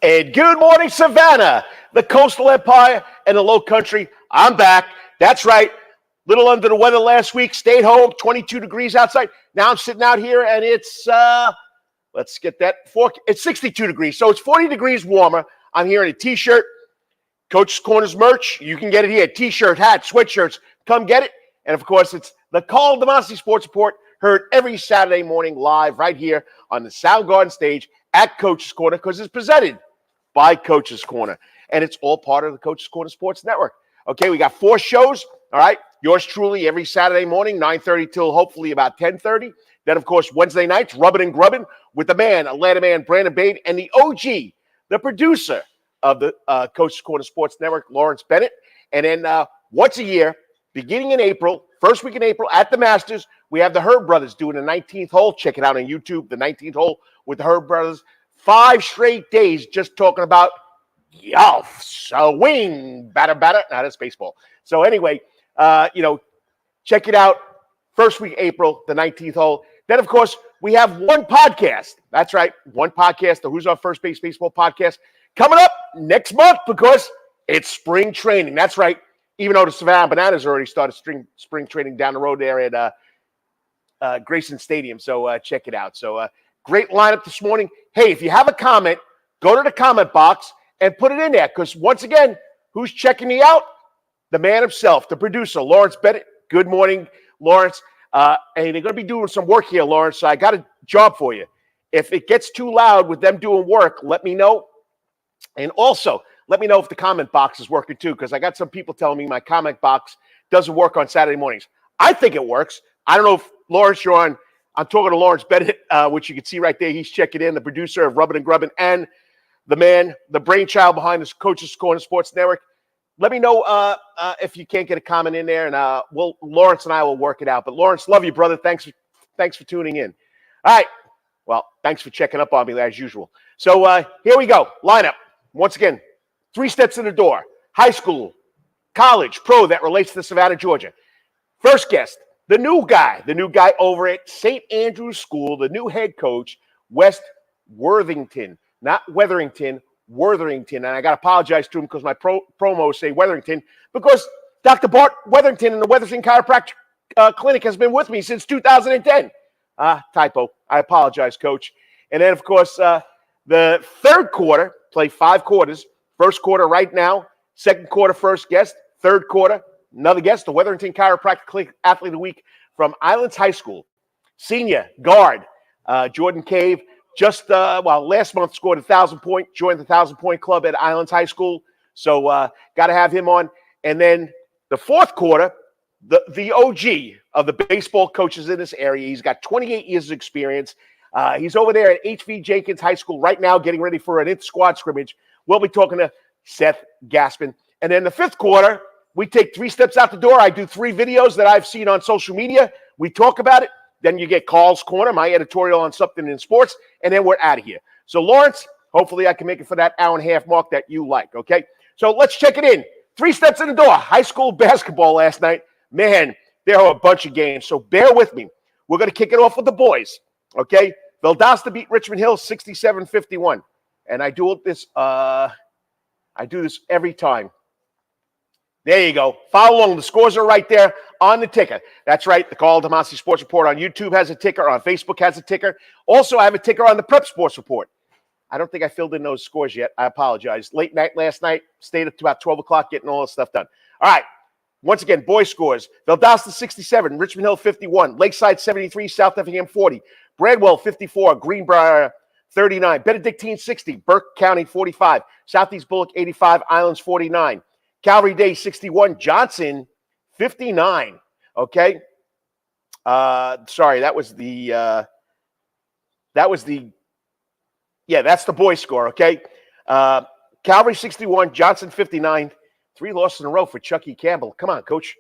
And good morning, Savannah, the coastal empire and the low country. I'm back. That's right. Little under the weather last week. Stayed home, 22 degrees outside. Now I'm sitting out here and it's, let's get that. It's 62 degrees. So it's 40 degrees warmer. I'm here in a t-shirt. Coach's Corners merch. You can get it here. T-shirt, hat, sweatshirts. Come get it. And of course, it's the Karl DeMasi Sports Report, heard every Saturday morning live right here on the Soundgarden stage at Coach's Corner, because it's presented by Coach's Corner. And it's all part of the Coach's Corner Sports Network. Okay, we got 4 shows. All right, yours truly every Saturday morning, 9:30 till hopefully about 10:30. Then, of course, Wednesday nights, Rubbin' and Grubbin' with the man, Atlanta man, Brandon Bain, and the OG, the producer of the Coach's Corner Sports Network, Lawrence Bennett. And then once a year, beginning in April, first week in April at the Masters, we have the Herb Brothers doing the 19th hole. Check it out on YouTube, the 19th hole with the Herb Brothers. 5 straight days just talking about golf, swing, batter. No, that's baseball. So anyway, check it out. First week April, the 19th hole. Then, of course, we have one podcast. That's right, one podcast, the Who's Our First Base Baseball podcast, coming up next month because it's spring training. That's right. Even though the Savannah Bananas already started spring training down the road there at Grayson Stadium. So check it out. So great lineup this morning. Hey, if you have a comment, go to the comment box and put it in there. Because once again, who's checking me out? The man himself, the producer, Lawrence Bennett. Good morning, Lawrence. And they're going to be doing some work here, Lawrence. So I got a job for you. If it gets too loud with them doing work, let me know. And also, let me know if the comment box is working too, because I got some people telling me my comment box doesn't work on Saturday mornings. I think it works. I don't know if Lawrence, you're on. I'm talking to Lawrence Bennett, which you can see right there. He's checking in, the producer of Rubbin' and Grubbin', and the man, the brainchild behind this Coach's Corner Sports Network. Let me know if you can't get a comment in there, and Lawrence and I will work it out. But Lawrence, love you, brother. Thanks for tuning in. All right. Well, thanks for checking up on me as usual. So here we go. Lineup. Once again, 3 steps in the door. High school, college, pro that relates to Savannah, Georgia. First guest, the new guy over at St. Andrew's School, the new head coach, Wes Worthington. Not Wetherington, Worthington. And I got to apologize to him because my promos say Wetherington, because Dr. Bart Wetherington in the Wetherington Chiropractic Clinic has been with me since 2010. Typo. I apologize, Coach. And then, of course, the third quarter, play 5 quarters. First quarter right now. Second quarter, first guest. Third quarter, another guest, the Wetherington Chiropractic Clinic Athlete of the Week from Islands High School. Senior guard, Jordan Cave. Just, last month scored 1,000 point, joined the 1,000-point club at Islands High School. So, got to have him on. And then the fourth quarter, the OG of the baseball coaches in this area. He's got 28 years of experience. He's over there at HV Jenkins High School right now getting ready for an inter-squad scrimmage. We'll be talking to Seth Gaspin. And then the fifth quarter, we take 3 steps out the door. I do 3 videos that I've seen on social media. We talk about it. Then you get Carl's Corner, my editorial on something in sports, and then we're out of here. So, Lawrence, hopefully I can make it for that hour-and-a-half mark that you like, okay? So let's check it in. 3 steps in the door. High school basketball last night. Man, there are a bunch of games, so bear with me. We're going to kick it off with the boys, okay? Valdosta beat Richmond Hill 67-51. And I do this every time. There you go. Follow along. The scores are right there on the ticker. That's right. The Karl DeMasi Sports Report on YouTube has a ticker. On Facebook has a ticker. Also, I have a ticker on the Prep Sports Report. I don't think I filled in those scores yet. I apologize. Late night last night. Stayed up to about 12 o'clock getting all this stuff done. All right. Once again, boys scores. Valdosta 67, Richmond Hill 51, Lakeside 73, South Effingham 40, Bradwell 54, Greenbrier 39, Benedictine 60, Burke County 45, Southeast Bullock 85, Islands 49. Calvary Day 61, Johnson 59. Okay. Sorry, that's the boys score. Okay. Calvary 61, Johnson 59. 3 losses in a row for Chucky Campbell. Come on, Coach.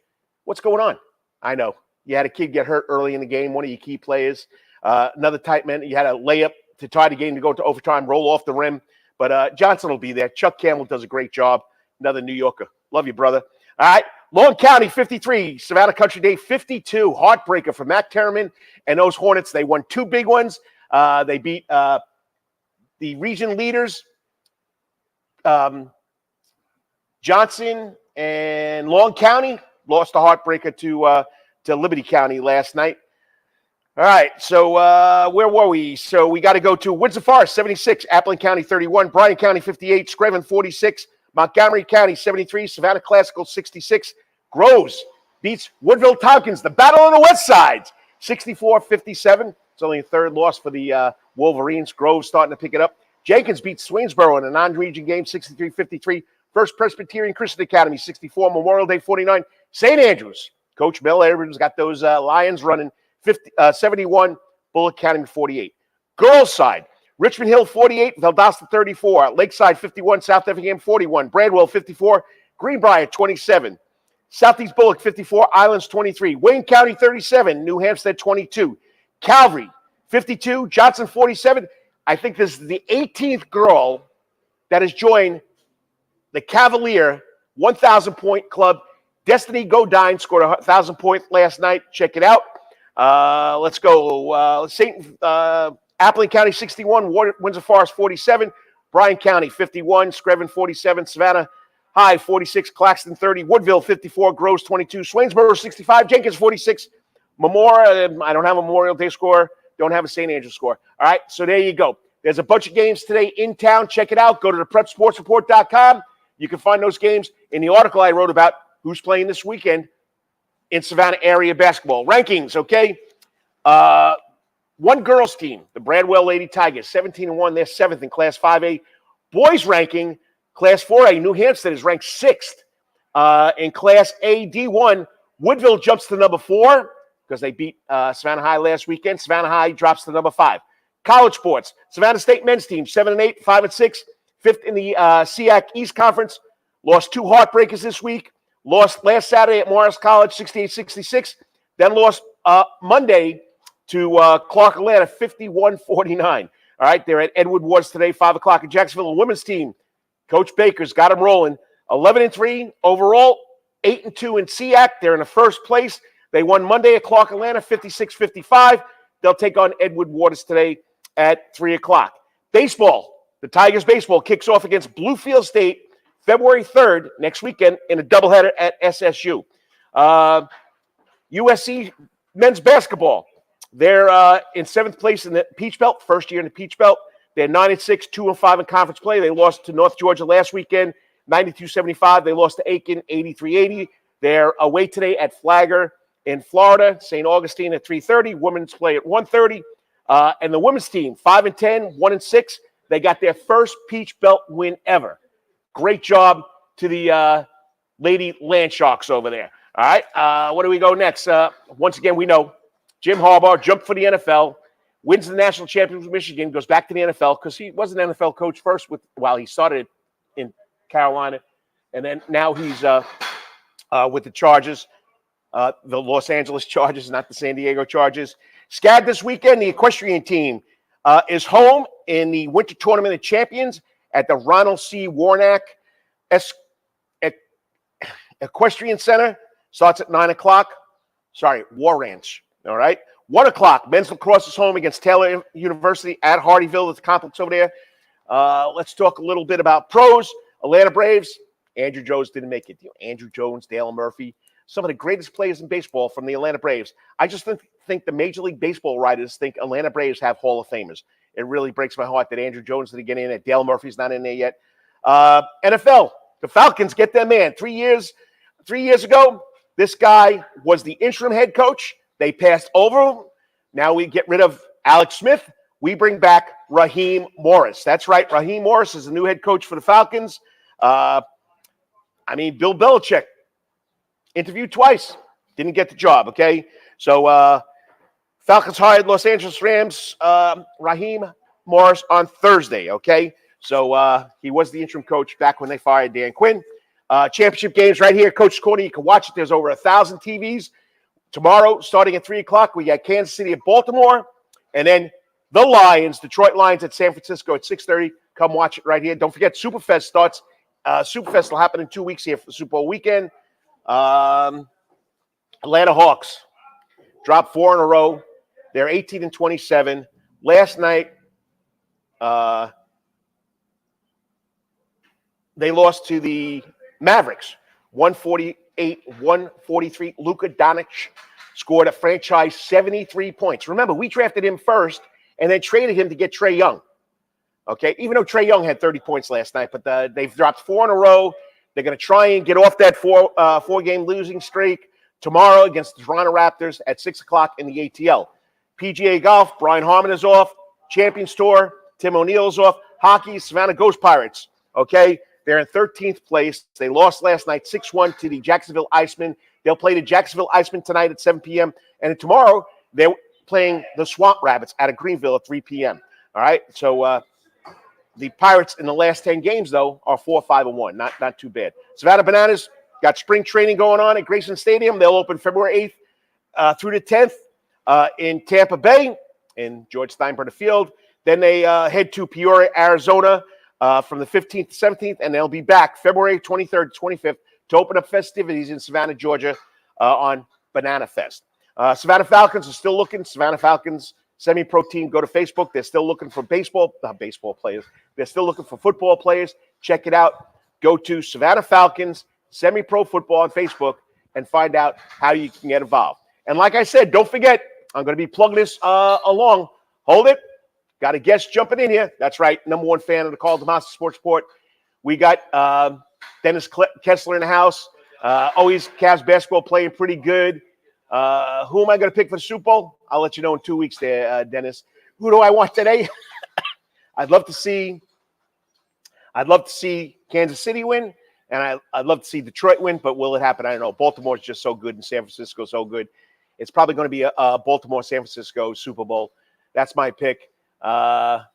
What's going on? I know. You had a kid get hurt early in the game, one of your key players. Another tight man. You had a layup to tie the game to go to overtime, roll off the rim. But Johnson will be there. Chuck Campbell does a great job. Another New Yorker. Love you, brother. All right. Long County 53, Savannah Country Day 52. Heartbreaker for Matt Terman and those Hornets. They won 2 big ones. They beat the region leaders Johnson and Long County lost a heartbreaker to Liberty County last night. All right, so where were we? So we got to go to Windsor Forest, 76, Appling County, 31, Bryan County, 58, Screven, 46, Montgomery County, 73, Savannah Classical, 66, Groves beats Woodville Tompkins, the battle on the west side, 64-57. It's only a third loss for the Wolverines. Groves starting to pick it up. Jenkins beats Swainsboro in a non-region game, 63-53. First Presbyterian Christian Academy, 64, Memorial Day, 49. St. Andrews, Coach Bill Edwards got those Lions running, 71, Bullock Academy 48. Girls side, Richmond Hill 48, Valdosta 34, Lakeside 51, South Effingham 41, Bradwell 54, Greenbrier 27, Southeast Bullock 54, Islands 23, Wayne County 37, New Hampstead 22, Calvary 52, Johnson 47. I think this is the 18th girl that has joined the Cavalier 1,000-point club. Destiny Godine scored a 1,000-point last night. Check it out. Let's go. Appling County 61, Windsor Forest 47, Bryan County 51, Screven 47, Savannah High 46, Claxton 30, Woodville 54, Groves 22, Swainsboro 65, Jenkins 46, Memorial. I don't have a Memorial Day score. Don't have a St. Andrews score. All right, so there you go. There's a bunch of games today in town. Check it out. Go to theprepsportsreport.com. You can find those games in the article I wrote about who's playing this weekend in Savannah area basketball. Rankings, okay? One girls team, the Bradwell Lady Tigers, 17-1. They're 7th in Class 5A. Boys ranking, Class 4A, New Hampstead is ranked 6th. In Class A D1, Woodville jumps to number 4 because they beat Savannah High last weekend. Savannah High drops to number 5. College sports, Savannah State men's team, 7-8, 5-6, 5th in the SEAC East Conference. Lost 2 heartbreakers this week. Lost last Saturday at Morris College, 68-66. Then lost Monday to Clark Atlanta, 51-49. All right, they're at Edward Woods today, 5 o'clock in Jacksonville. The women's team, Coach Baker's got them rolling. 11-3 overall, 8-2 in SEAC. They're in the first place. They won Monday at Clark Atlanta, 56-55. They'll take on Edward Waters today at 3 o'clock. Baseball, the Tigers baseball kicks off against Bluefield State February 3rd, next weekend, in a doubleheader at SSU. USC men's basketball, they're in 7th place in the Peach Belt, first year in the Peach Belt. They're 9-6, 2-5 in conference play. They lost to North Georgia last weekend, 92-75. They lost to Aiken, 83-80. They're away today at Flagler in Florida, St. Augustine at 3:30. Women's play at 1:30. And the women's team, 5-10, 1-6. They got their first Peach Belt win ever. Great job to the Lady Land Sharks over there. All right, where do we go next? Once again, we know Jim Harbaugh jumped for the NFL, wins the national championship with Michigan, goes back to the NFL because he was an NFL coach first he started in Carolina, and then now he's with the Chargers, the Los Angeles Chargers, not the San Diego Chargers. SCAD this weekend, the equestrian team is home in the Winter Tournament of Champions at the Ronald C. Warnock Equestrian Center. Starts at 9 o'clock. Sorry, War Ranch. All right. 1 o'clock. Men's lacrosse is home against Taylor University at Hardyville at the complex over there. Let's talk a little bit about pros. Atlanta Braves. Andrew Jones didn't make it. Andrew Jones, Dale Murphy, some of the greatest players in baseball from the Atlanta Braves. I just think the Major League Baseball writers think Atlanta Braves have Hall of Famers. It really breaks my heart that Andrew Jones didn't get in, that Dale Murphy's not in there yet. NFL, the Falcons get their man. 3 years ago, this guy was the interim head coach. They passed over him. Now we get rid of Alex Smith. We bring back Raheem Morris. That's right. Raheem Morris is the new head coach for the Falcons. Bill Belichick interviewed twice. Didn't get the job, okay? So Falcons hired Los Angeles Rams Raheem Morris on Thursday, okay? So he was the interim coach back when they fired Dan Quinn. Championship games right here, Coach's Corner. You can watch it. There's over 1,000 TVs. Tomorrow, starting at 3 o'clock, we got Kansas City at Baltimore. And then the Lions, Detroit Lions at San Francisco at 6:30. Come watch it right here. Don't forget, Superfest starts. Superfest will happen in 2 weeks here for the Super Bowl weekend. Atlanta Hawks dropped 4 in a row. They're 18-27. Last night, they lost to the Mavericks, 148-143. Luka Doncic scored a franchise 73 points. Remember, we drafted him first and then traded him to get Trae Young. Okay, even though Trae Young had 30 points last night, but they've dropped 4 in a row. They're going to try and get off that four-game losing streak tomorrow against the Toronto Raptors at 6 o'clock in the ATL. PGA Golf, Brian Harmon is off. Champions Tour, Tim O'Neill's off. Hockey, Savannah Ghost Pirates. Okay, they're in 13th place. They lost last night 6-1 to the Jacksonville Icemen. They'll play the Jacksonville Icemen tonight at 7 p.m. And tomorrow, they're playing the Swamp Rabbits out of Greenville at 3 p.m. All right, so the Pirates in the last 10 games, though, are 4-5-1. Not too bad. Savannah Bananas got spring training going on at Grayson Stadium. They'll open February 8th through the 10th in Tampa Bay in George Steinbrenner Field. Then they head to Peoria, Arizona from the 15th to 17th, and they'll be back February 23rd to 25th to open up festivities in Savannah, Georgia on Banana Fest. Savannah Falcons are still looking. Savannah Falcons semi-pro team, go to Facebook. They're still looking for baseball players. They're still looking for football players. Check it out. Go to Savannah Falcons semi-pro football on Facebook and find out how you can get involved. And like I said, don't forget, I'm going to be plugging this along. Hold it. Got a guest jumping in here. That's right. Number one fan of the Karl DeMasi Sports Report. We got Dennis Kessler in the house. Always Cavs basketball playing pretty good. Who am I going to pick for the Super Bowl? I'll let you know in 2 weeks there, Dennis. Who do I want today? I'd love to see Kansas City win, and I'd love to see Detroit win, but will it happen? I don't know. Baltimore's just so good, and San Francisco's so good. It's probably going to be a Baltimore-San Francisco Super Bowl. That's my pick. Other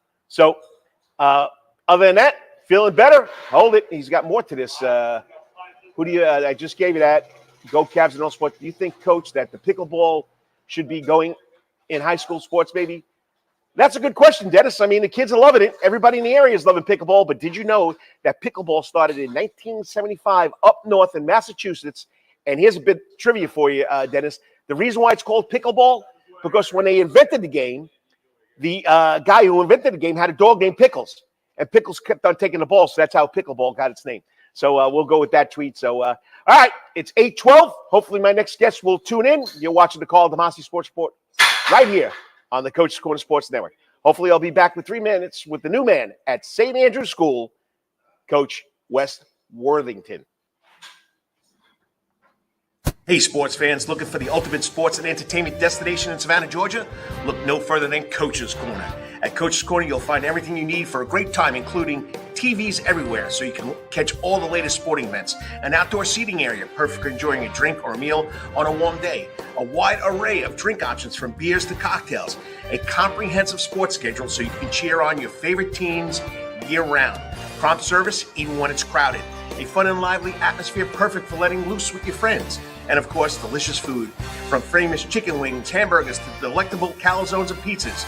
than that, feeling better? Hold it. He's got more to this. Who do you? I just gave you that. Go Cavs and all sports. Do you think, Coach, that the pickleball should be going in high school sports, maybe? That's a good question, Dennis. I mean, the kids are loving it. Everybody in the area is loving pickleball. But did you know that pickleball started in 1975 up north in Massachusetts? And here's a bit of trivia for you, Dennis. The reason why it's called pickleball, because when they invented the game, the guy who invented the game had a dog named Pickles. And Pickles kept on taking the ball, so that's how pickleball got its name. So we'll go with that tweet. So, all right, it's 8:12. Hopefully my next guest will tune in. You're watching the Karl DeMasi Sports Report right here on the Coach's Corner Sports Network. Hopefully I'll be back with 3 minutes with the new man at St. Andrew's School, Coach Wes Worthington. Hey, sports fans, looking for the ultimate sports and entertainment destination in Savannah, Georgia? Look no further than Coach's Corner. At Coach's Corner, you'll find everything you need for a great time, including TVs everywhere, so you can catch all the latest sporting events, an outdoor seating area, perfect for enjoying a drink or a meal on a warm day, a wide array of drink options from beers to cocktails, a comprehensive sports schedule so you can cheer on your favorite teams year-round, prompt service even when it's crowded, a fun and lively atmosphere perfect for letting loose with your friends, and of course, delicious food, from famous chicken wings, hamburgers, to delectable calzones and pizzas.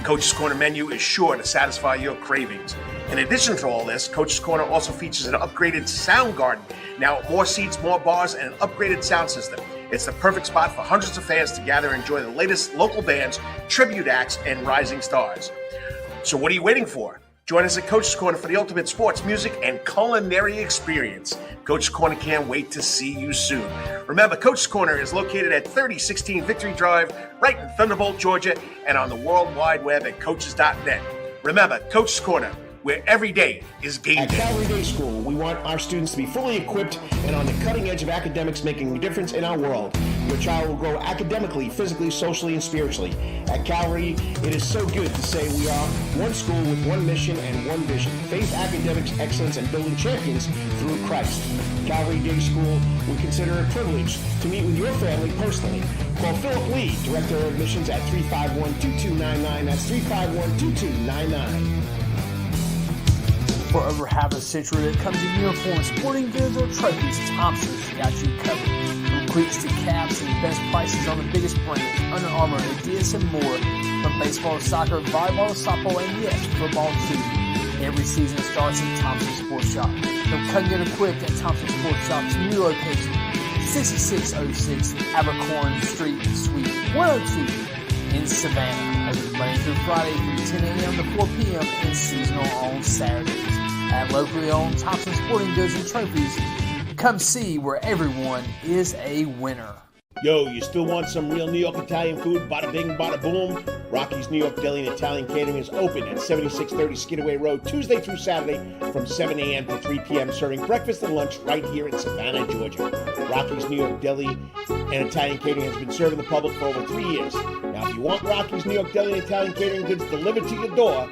Coach's Corner menu is sure to satisfy your cravings. In addition to all this, Coach's Corner also features an upgraded sound garden, now with more seats, more bars, and an upgraded sound system. It's the perfect spot for hundreds of fans to gather and enjoy the latest local bands, tribute acts, and rising stars. So what are you waiting for? Join us at Coach's Corner for the ultimate sports, music, and culinary experience. Coach's Corner can't wait to see you soon. Remember, Coach's Corner is located at 3016 Victory Drive, right in Thunderbolt, Georgia, and on the World Wide Web at coaches.net. Remember, Coach's Corner, where every day is game day. At Calvary Day School, we want our students to be fully equipped and on the cutting edge of academics, making a difference in our world. Your child will grow academically, physically, socially, and spiritually. At Calvary, it is so good to say we are one school with one mission and one vision: faith, academics, excellence, and building champions through Christ. Calvary Day School would consider it a privilege to meet with your family personally. Call Philip Lee, Director of Admissions, at 351-2299. That's 351-2299. For over half a century, when it comes to uniforms, sporting goods, or trophies, Thompson's got you covered. From cleats to caps and best prices on the biggest brands, Under Armour, Adidas, and more. From baseball to soccer, volleyball to softball, and yes, football too. Every season starts at Thompson Sports Shop. From come get equipped at Thompson Sports Shop's new location, 6606 Abercorn Street, Suite 102 in Savannah. Open Monday through Friday from 10 a.m. to 4 p.m. and seasonal on Saturdays. At locally owned Thompson Sporting Goods and Trophies, come see where everyone is a winner. Yo, you still want some real New York Italian food? Bada bing, bada boom. Rocky's New York Deli and Italian Catering is open at 7630 Skidaway Road, Tuesday through Saturday from 7 a.m. to 3 p.m., serving breakfast and lunch right here in Savannah, Georgia. Rocky's New York Deli and Italian Catering has been serving the public for over 3 years. Now, if you want Rocky's New York Deli and Italian Catering goods delivered to your door,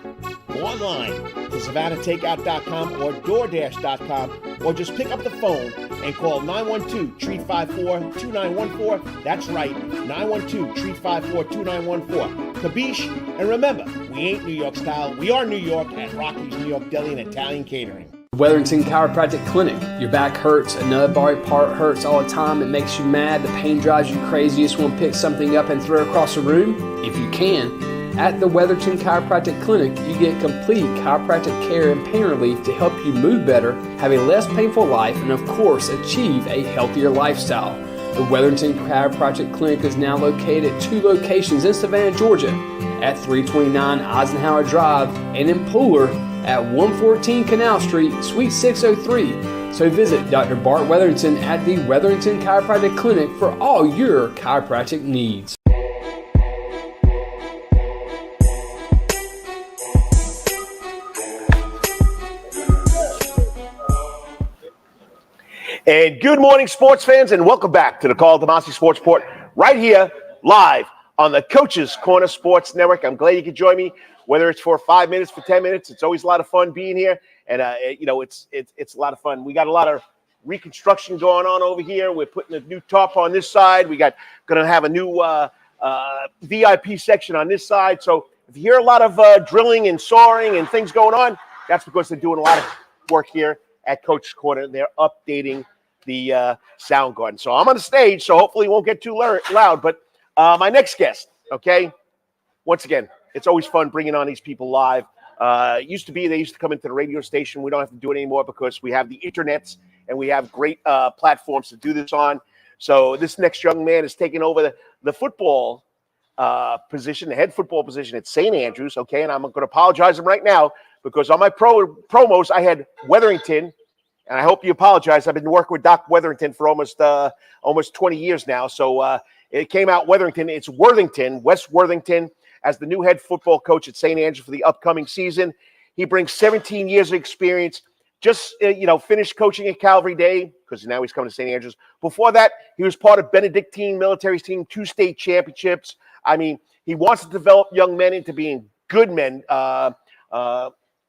go online to SavannahTakeout.com or DoorDash.com, or just pick up the phone and call 912-354-2914. That's right, 912-354-2914. Kabish, and remember, we ain't New York style. We are New York at Rocky's New York Deli and Italian Catering. Worthington Chiropractic Clinic. Your back hurts, another body part hurts all the time. It makes you mad. The pain drives you crazy. You just want to pick something up and throw it across the room? If you can. At the Worthington Chiropractic Clinic, you get complete chiropractic care and pain relief to help you move better, have a less painful life, and of course, achieve a healthier lifestyle. The Worthington Chiropractic Clinic is now located at 2 locations in Savannah, Georgia, at 329 Eisenhower Drive and in Pooler at 114 Canal Street, Suite 603. So visit Dr. Bart Worthington at the Worthington Chiropractic Clinic for all your chiropractic needs. And good morning, sports fans, and welcome back to the Karl DeMasi Sports Report, right here, live on the Coach's Corner Sports Network. I'm glad you could join me, whether it's for 5 minutes, for 10 minutes. It's always a lot of fun being here, and it's a lot of fun. We got a lot of reconstruction going on over here. We're putting a new top on this side. We got going to have a new VIP section on this side. So if you hear a lot of drilling and sawing and things going on, that's because they're doing a lot of work here at Coach's Corner. They're updating the sound garden. So I'm on the stage, so hopefully it won't get too loud. But my next guest, okay, once again, it's always fun bringing on these people live. They used to come into the radio station. We don't have to do it anymore because we have the internets and we have great platforms to do this on. So this next young man is taking over the football position, the head football position at St. Andrews, okay? And I'm going to apologize to him right now because on my promos, I had Worthington, and I hope you apologize. I've been working with Doc Worthington for almost 20 years now. So it came out Worthington. It's Worthington, Wes Worthington, as the new head football coach at St. Andrews for the upcoming season. He brings 17 years of experience. Just, finished coaching at Calvary Day because now he's coming to St. Andrews. Before that, he was part of Benedictine military team, 2 state championships. I mean, he wants to develop young men into being good men,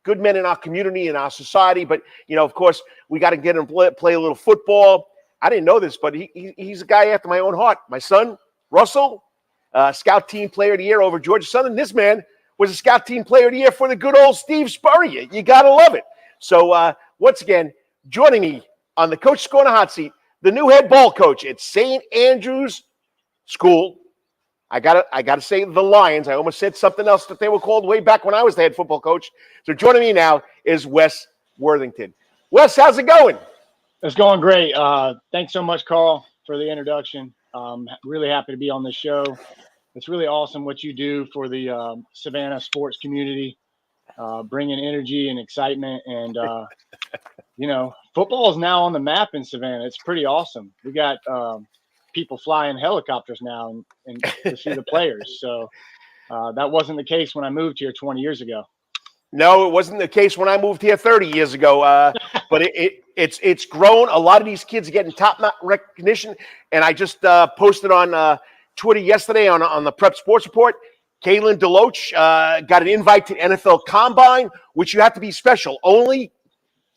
good men in our community, in our society. But, of course, we got to get him to play a little football. I didn't know this, but he's a guy after my own heart. My son, Russell, Scout Team Player of the Year over Georgia Southern. This man was a Scout Team Player of the Year for the good old Steve Spurrier. You got to love it. So, once again, joining me on the Coach's Corner hot seat, the new head ball coach at St. Andrews School. I gotta say the Lions. I almost said something else that they were called way back when I was the head football coach. So joining me now is Wes Worthington. Wes, how's it going? It's going great. Thanks so much, Karl, for the introduction. Really happy to be on this show. It's really awesome what you do for the Savannah sports community, bringing energy and excitement. And, football is now on the map in Savannah. It's pretty awesome. We got people flying helicopters now and to see the players. So that wasn't the case when I moved here 20 years ago. No, it wasn't the case when I moved here 30 years ago. But it's grown. A lot of these kids are getting top-notch recognition. And I just posted on Twitter yesterday on the Prep Sports Report. Kalen DeLoach got an invite to NFL Combine, which you have to be special. Only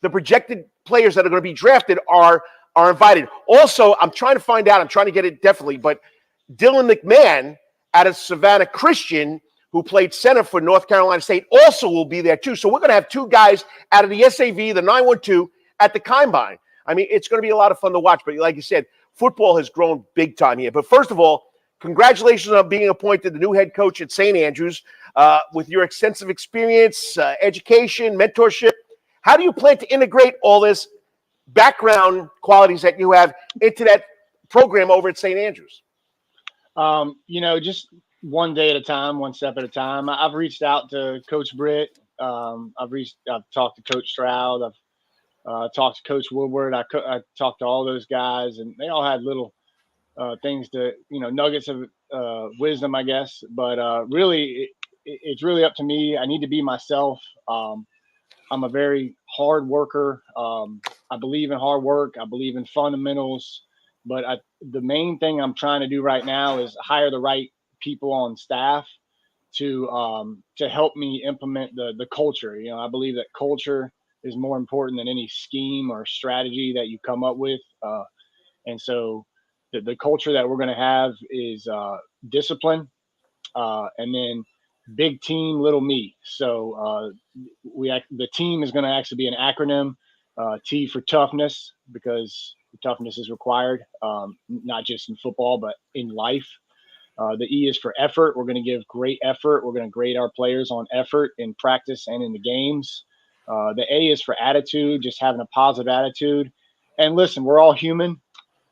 the projected players that are going to be drafted are invited. Also, I'm trying to get it definitely, but Dylan McMahon out of Savannah Christian, who played center for North Carolina State, also will be there too. So we're going to have 2 guys out of the SAV, the 912, at the Combine. I mean, it's going to be a lot of fun to watch, but like you said, football has grown big time here. But first of all, congratulations on being appointed the new head coach at St. Andrews with your extensive experience, education, mentorship. How do you plan to integrate all this background qualities that you have into that program over at St. Andrews? Just one day at a time, one step at a time. I've reached out to Coach Britt I've talked to Coach Stroud. I've talked to Coach Woodward. I talked to all those guys, and they all had little things to, nuggets of wisdom, I guess. But really, it's really up to me. I need to be myself. I'm a very hard worker. I believe in hard work. I believe in fundamentals. But the main thing I'm trying to do right now is hire the right people on staff to help me implement the culture. I believe that culture is more important than any scheme or strategy that you come up with. And so the culture that we're going to have is discipline, and then big team, little me. So the team is going to actually be an acronym, T for toughness, because toughness is required, not just in football, but in life. The E is for effort. We're going to give great effort. We're going to grade our players on effort in practice and in the games. The A is for attitude, just having a positive attitude. And listen, we're all human.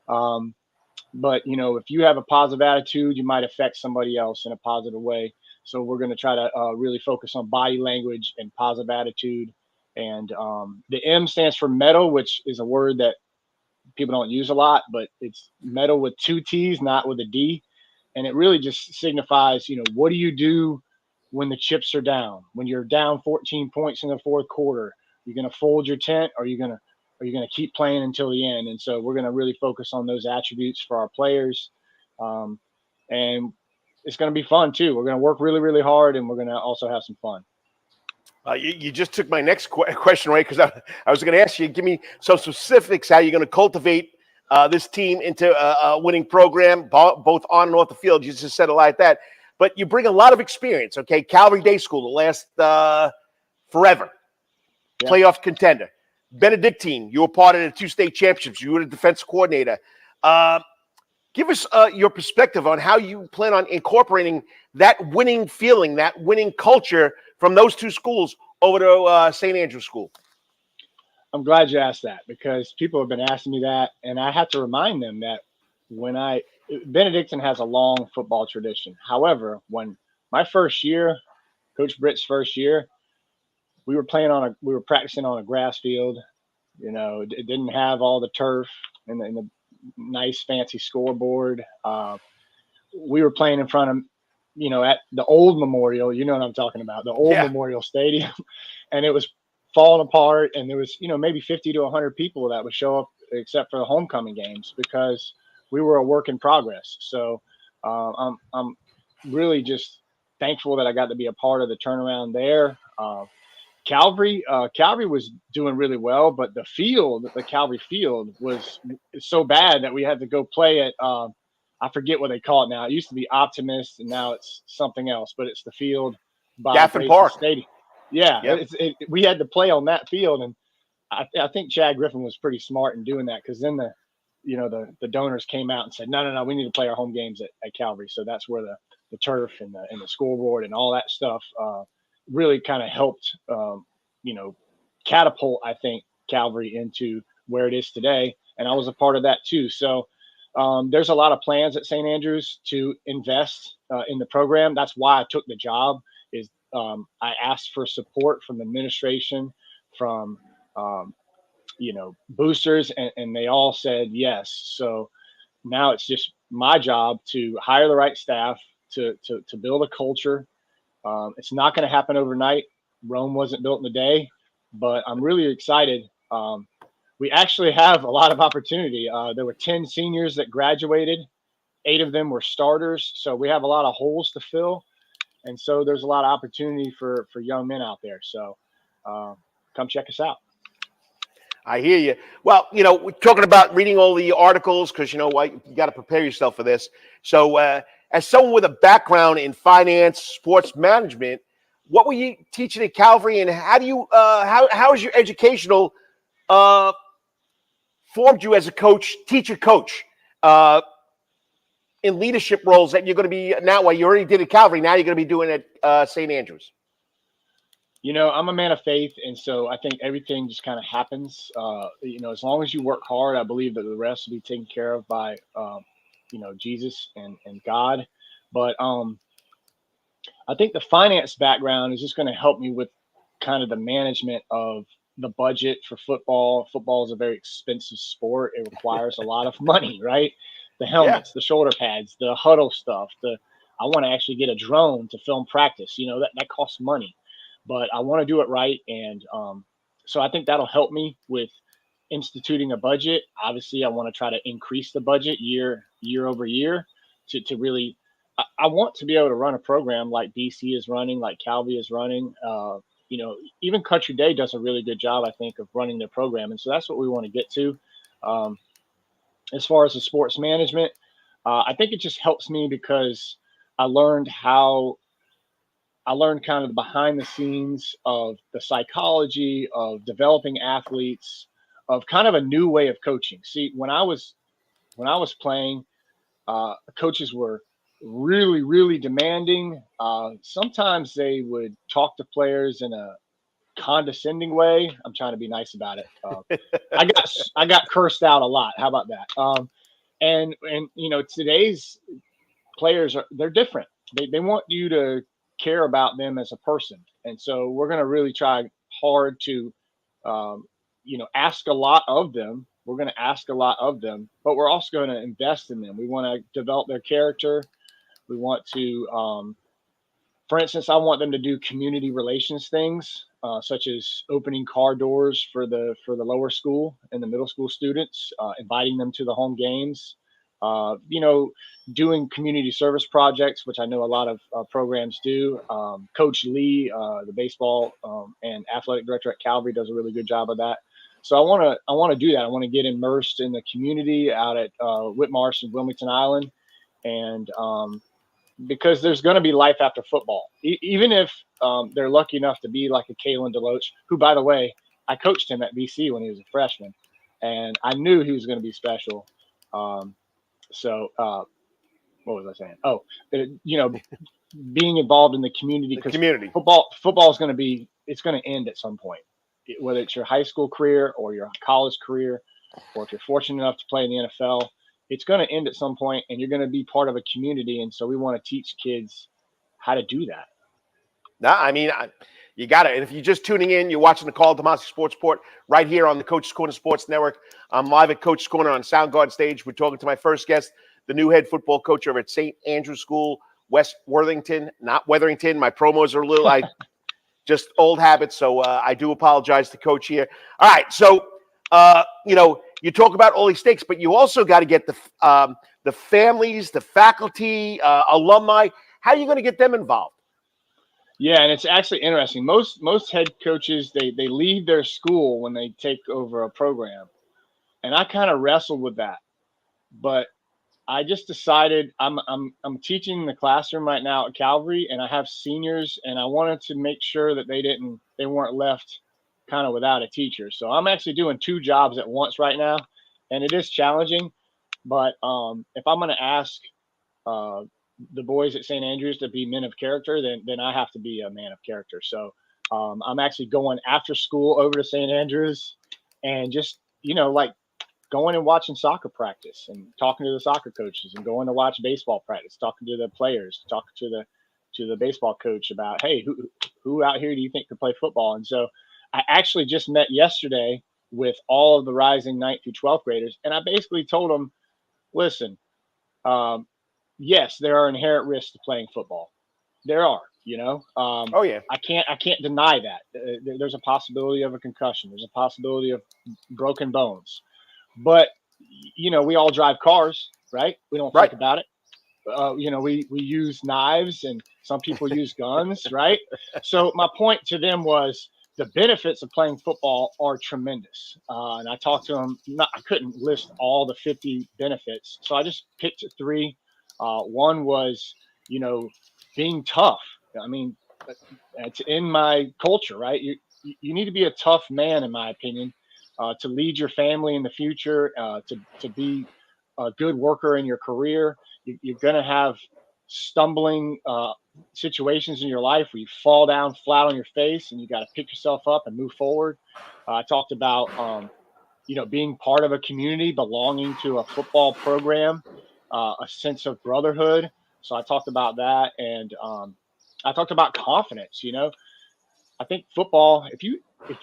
But, if you have a positive attitude, you might affect somebody else in a positive way. So we're going to try to really focus on body language and positive attitude. And the M stands for metal, which is a word that people don't use a lot, but it's metal with 2 T's, not with a D. And it really just signifies, what do you do when the chips are down? When you're down 14 points in the fourth quarter, you're going to fold your tent, or you're going to keep playing until the end? And so we're going to really focus on those attributes for our players. And it's going to be fun too. We're going to work really, really hard, and we're going to also have some fun. You just took my next question, right? Because I was going to ask you, give me some specifics how you're going to cultivate this team into a winning program, both on and off the field. You just said it like that. But you bring a lot of experience, okay? Calvary Day School, the last forever. Yeah. Playoff contender. Benedictine, you were part of the 2 state championships. You were the defense coordinator. Give us your perspective on how you plan on incorporating that winning feeling, that winning culture from those 2 schools over to St. Andrew's School. I'm glad you asked that, because people have been asking me that, and I have to remind them that Benedictine has a long football tradition. However, when my first year, Coach Britt's first year, we were practicing on a grass field. It didn't have all the turf and the nice fancy scoreboard. We were playing in front of, at the old Memorial, you know what I'm talking about, the old Memorial Stadium, and it was falling apart. And there was, maybe 50 to 100 people that would show up, except for the homecoming games, because we were a work in progress. So I'm really just thankful that I got to be a part of the turnaround there. Calvary was doing really well, but the Calvary field was so bad that we had to go play at, I forget what they call it now. It used to be Optimist, and now it's something else, but it's the field by Gaffin Park Stadium. Yeah, yep. We had to play on that field, and I think Chad Griffin was pretty smart in doing that, because then the donors came out and said, no, we need to play our home games at Calvary. So that's where the turf and the scoreboard and all that stuff really kind of helped, catapult, I think, Calvary into where it is today. And I was a part of that too. So there's a lot of plans at St. Andrews to invest in the program. That's why I took the job. I asked for support from administration, from boosters, and they all said yes. So now it's just my job to hire the right staff to build a culture. It's not going to happen overnight. Rome wasn't built in a day, but I'm really excited. We actually have a lot of opportunity. There were 10 seniors that graduated. 8 of them were starters. So we have a lot of holes to fill. And so there's a lot of opportunity for young men out there. So come check us out. I hear you. Well, we're talking about reading all the articles, because you got to prepare yourself for this. So as someone with a background in finance, sports management, what were you teaching at Calvary, and how do you how is your educational formed you as a teacher coach in leadership roles that you're going to be now? Well, you already did at Calvary. Now you're going to be doing at St. Andrews. I'm a man of faith, and so I think everything just kind of happens. As long as you work hard, I believe that the rest will be taken care of by, Jesus and God. But I think the finance background is just going to help me with kind of the management of the budget for football. Football is a very expensive sport. It requires a lot of money, right? The helmets, the shoulder pads, the huddle stuff. I want to actually get a drone to film practice. That costs money, but I want to do it right. And so I think that'll help me with instituting a budget. Obviously, I want to try to increase the budget year over year to really. I want to be able to run a program like BC is running, like Calvary is running. Even Country Day does a really good job, I think, of running their program. And so that's what we want to get to. As far as the sports management, I think it just helps me because I learned kind of the behind the scenes of the psychology of developing athletes, of kind of a new way of coaching. See, when I was playing, coaches were really, really demanding. Sometimes they would talk to players in a condescending way. I'm trying to be nice about it. I got cursed out a lot. How about that? And today's players they're different. They want you to care about them as a person. And so we're going to really try hard to, ask a lot of them. We're going to ask a lot of them, but we're also going to invest in them. We want to develop their character. We want to, for instance, I want them to do community relations things, such as opening car doors for the lower school and the middle school students, inviting them to the home games, doing community service projects, which I know a lot of programs do. Coach Lee, the baseball and athletic director at Calvary, does a really good job of that. So I want to do that. I want to get immersed in the community out at Whitmarsh and Wilmington Island, and because there's going to be life after football, even if they're lucky enough to be like a Kalen DeLoach, who, by the way, I coached him at BC when he was a freshman, and I knew he was going to be special. So what was I saying? Oh, being involved in the community, because football is going to end at some point, whether it's your high school career or your college career, or if you're fortunate enough to play in the NFL, it's going to end at some point, and you're going to be part of a community. And so we want to teach kids how to do that. No, I mean, you got it. And if you're just tuning in, you're watching the Karl DeMasi Sports Report right here on the Coach's Corner Sports Network. I'm live at Coach's Corner on Soundgarden stage. We're talking to my first guest, the new head football coach over at St. Andrew's School, Wes Worthington, not Weatherington. My promos are a little, just old habits. So I do apologize to Coach here. All right. So, you talk about all these stakes, but you also got to get the families, the faculty, alumni. How are you going to get them involved? Yeah, and it's actually interesting. Most head coaches, they leave their school when they take over a program, and I kind of wrestled with that. But I just decided I'm teaching in the classroom right now at Calvary, and I have seniors, and I wanted to make sure that they weren't left kind of without a teacher. So I'm actually doing 2 jobs at once right now, and it is challenging. But if I'm going to ask the boys at St. Andrews to be men of character, then I have to be a man of character. So I'm actually going after school over to St. Andrews, and just going and watching soccer practice and talking to the soccer coaches, and going to watch baseball practice, talking to the players, talking to the baseball coach about, hey, who out here do you think could play football? And so I actually just met yesterday with all of the rising 9th through 12th graders, and I basically told them, listen, yes, there are inherent risks to playing football. There are, Oh yeah. I can't deny that. There's a possibility of a concussion. There's a possibility of broken bones. But we all drive cars, right? We don't think about it. We use knives, and some people use guns, right? So my point to them was the benefits of playing football are tremendous. And I talked to them. I couldn't list all the 50 benefits, so I just picked 3. One was, being tough. I mean, it's in my culture, right? You need to be a tough man, in my opinion, to lead your family in the future, to be a good worker in your career. You're going to have stumbling situations in your life where you fall down flat on your face, and you got to pick yourself up and move forward. I talked about, being part of a community, belonging to a football program, a sense of brotherhood. So I talked about that, and I talked about confidence. I I think football, if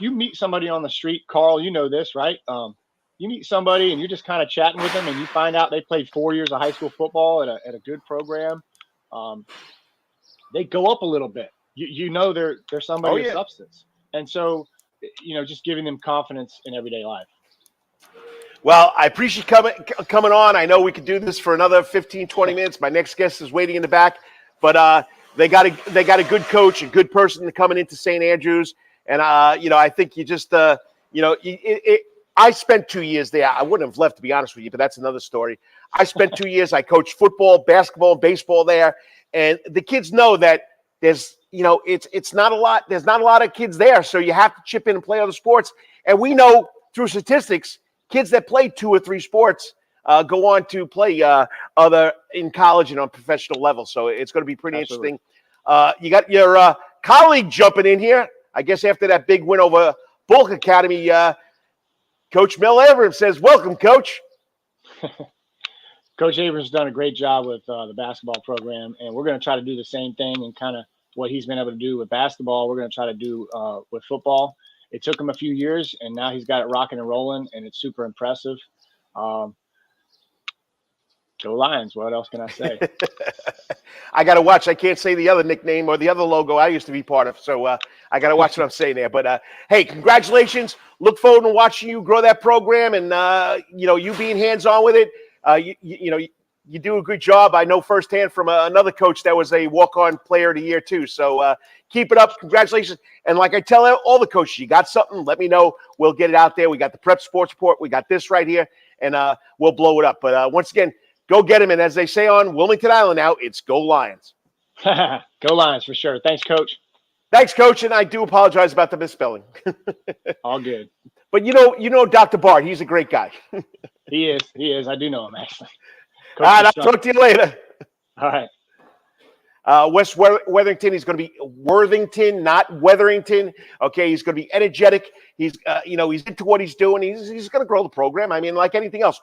you meet somebody on the street, Carl, you know this, right? You meet somebody and you're just kind of chatting with them and you find out they played 4 years of high school football at a good program. They go up a little bit. You know they're somebody of substance. And so, just giving them confidence in everyday life. Well, I appreciate coming on. I know we could do this for another 15, 20 minutes. My next guest is waiting in the back, but they got a good coach, a good person coming into St. Andrews, and I think you just I spent 2 years there. I wouldn't have left, to be honest with you, but that's another story. I spent 2 years. I coached football, basketball, baseball there, and the kids know that there's it's not a lot. There's not a lot of kids there, so you have to chip in and play other sports. And we know through statistics, kids that play 2 or 3 sports go on to play other in college and on professional level. So it's going to be pretty interesting. You got your colleague jumping in here. I guess after that big win over Bulk Academy, Coach Mel Abrams says, "Welcome, Coach." Coach Abrams has done a great job with the basketball program, and we're going to try to do the same thing and kind of what he's been able to do with basketball. We're going to try to do with football. It took him a few years, and now he's got it rocking and rolling, and it's super impressive. Go Lions. What else can I say? I got to watch. I can't say the other nickname or the other logo I used to be part of, so I got to watch what I'm saying there. But, hey, congratulations. Look forward to watching you grow that program and, you being hands-on with it. You do a good job. I know firsthand from another coach that was a walk-on player of the year too. So keep it up. Congratulations. And like I tell all the coaches, you got something, let me know. We'll get it out there. We got the Prep Sports Report. We got this right here, and we'll blow it up. But once again, go get him. And as they say on Wilmington Island now, it's Go Lions. Go Lions for sure. Thanks, Coach. Thanks, Coach. And I do apologize about the misspelling. All good. But you know Dr. Bart. He's a great guy. He is. I do know him, actually. All right, I'll talk to you later. All right. Wes Worthington, he's going to be Worthington, not Weatherington. Okay, he's going to be energetic. He's, he's into what he's doing. He's going to grow the program. I mean, like anything else,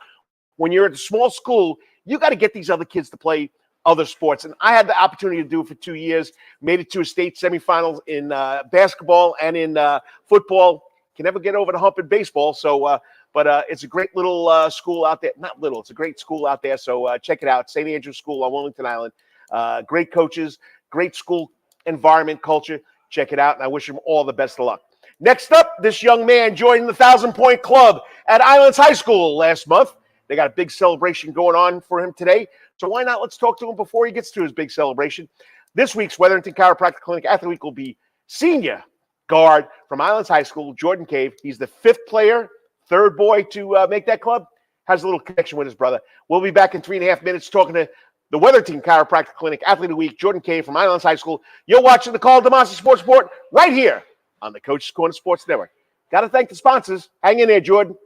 when you're at a small school, you got to get these other kids to play other sports. And I had the opportunity to do it for 2 years. Made it to a state semifinals in basketball and in football. Can never get over the hump in baseball. So, but it's a great little school out there. Not little, it's a great school out there. So check it out. St. Andrews School on Wilmington Island. Great coaches, great school environment, culture. Check it out. And I wish him all the best of luck. Next up, this young man joined the 1,000-point club at Islands High School last month. They got a big celebration going on for him today. So why not? Let's talk to him before he gets to his big celebration. This week's Weatherington Chiropractic Clinic Athlete Week will be senior guard from Islands High School, Jordan Cave. He's the 5th player, 3rd boy to make that club. Has a little connection with his brother. We'll be back in 3.5 minutes talking to the Weatherington Chiropractic Clinic Athlete of the Week, Jordan Cave from Islands High School. You're watching the Karl DeMasi Sports Report right here on the Coach's Corner Sports Network. Got to thank the sponsors. Hang in there, Jordan.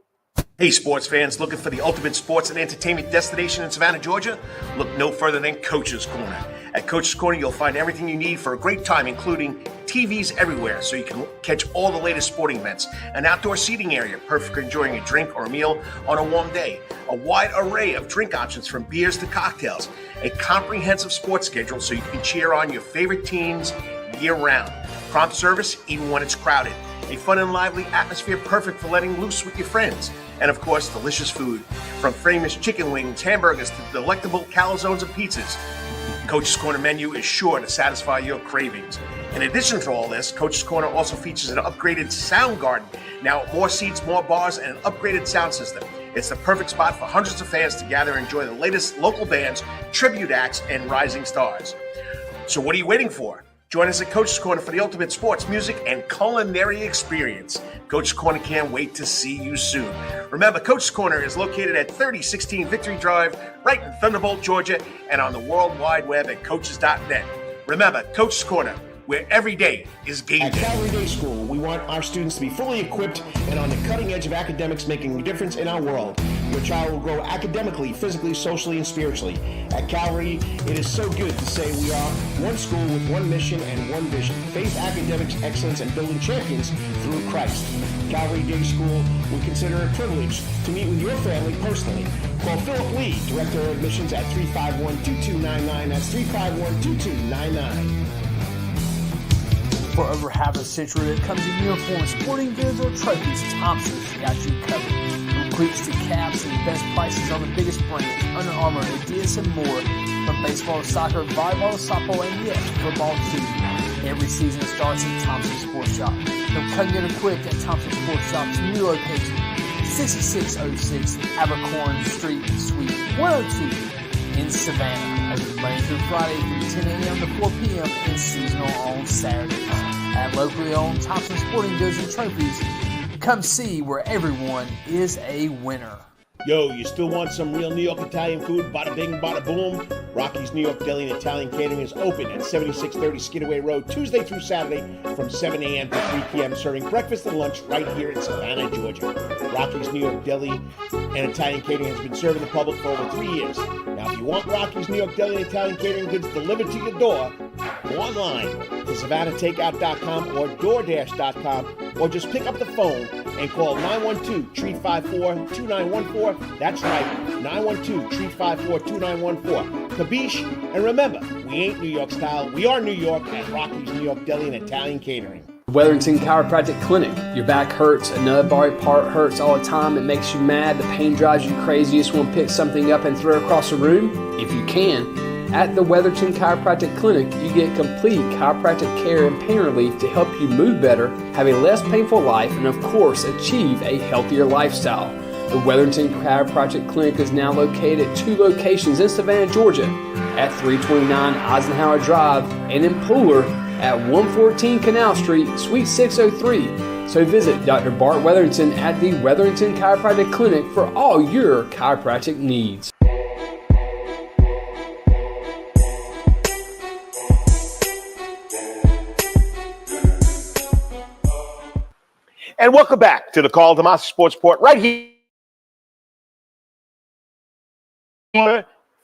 Hey, sports fans, looking for the ultimate sports and entertainment destination in Savannah, Georgia? Look no further than Coach's Corner. At Coach's Corner, you'll find everything you need for a great time, including TVs everywhere so you can catch all the latest sporting events, an outdoor seating area, perfect for enjoying a drink or a meal on a warm day, a wide array of drink options from beers to cocktails, a comprehensive sports schedule so you can cheer on your favorite teams year-round, prompt service even when it's crowded, a fun and lively atmosphere perfect for letting loose with your friends, and of course, delicious food, from famous chicken wings, hamburgers to delectable calzones and pizzas. Coach's Corner menu is sure to satisfy your cravings. In addition to all this, Coach's Corner also features an upgraded sound garden. Now, more seats, more bars, and an upgraded sound system. It's the perfect spot for hundreds of fans to gather and enjoy the latest local bands, tribute acts, and rising stars. So what are you waiting for? Join us at Coach's Corner for the ultimate sports, music, and culinary experience. Coach's Corner can't wait to see you soon. Remember, Coach's Corner is located at 3016 Victory Drive, right in Thunderbolt, Georgia, and on the World Wide Web at coaches.net. Remember, Coach's Corner, where every day is game At day. Calvary Day School, we want our students to be fully equipped and on the cutting edge of academics, making a difference in our world. Your child will grow academically, physically, socially, and spiritually. At Calvary, it is so good to say we are one school with one mission and one vision: faith, academics, excellence, and building champions through Christ. Calvary Day School, we consider it a privilege to meet with your family personally. Call Philip Lee, Director of Admissions, at 351-2299. That's 351-2299. For over half a century, when it comes to uniforms, sporting goods, or trophies, Thompson's got you covered. From cleats to caps and best prices on the biggest brands, Under Armour, Adidas, and more. From baseball to soccer, volleyball to softball, and yes, football too. Every season starts at Thompson Sports Shop. From cutting it equipped at Thompson Sports Shop's new location, 6606 Abercorn Street, Suite 102 in Savannah. Open Monday through Friday from 10 a.m. to 4 p.m. and seasonal on Saturdays. At locally owned Thompson Sporting Goods and Trophies, come see where everyone is a winner. Yo, you still want some real New York Italian food? Bada bing, bada boom. Rocky's New York Deli and Italian Catering is open at 7630 Skidaway Road, Tuesday through Saturday from 7 a.m. to 3 p.m., serving breakfast and lunch right here in Savannah, Georgia. Rocky's New York Deli and Italian Catering has been serving the public for over 3 years. Now, if you want Rocky's New York Deli and Italian Catering goods delivered to your door, go online to SavannahTakeout.com or DoorDash.com, or just pick up the phone and call 912-354-2914. That's right, 912-354-2914. Kabish, and remember, we ain't New York style. We are New York at Rocky's New York Deli and Italian Catering. Weatherington Chiropractic Clinic. Your back hurts, another body part hurts all the time. It makes you mad. The pain drives you crazy. You just want to pick something up and throw it across the room? If you can. At the Weatherton Chiropractic Clinic, you get complete chiropractic care and pain relief to help you move better, have a less painful life, and of course, achieve a healthier lifestyle. The Weatherton Chiropractic Clinic is now located at 2 locations in Savannah, Georgia, at 329 Eisenhower Drive and in Pooler at 114 Canal Street, Suite 603. So visit Dr. Bart Weatherington at the Weatherington Chiropractic Clinic for all your chiropractic needs. And welcome back to the Karl DeMasi Sports Report right here.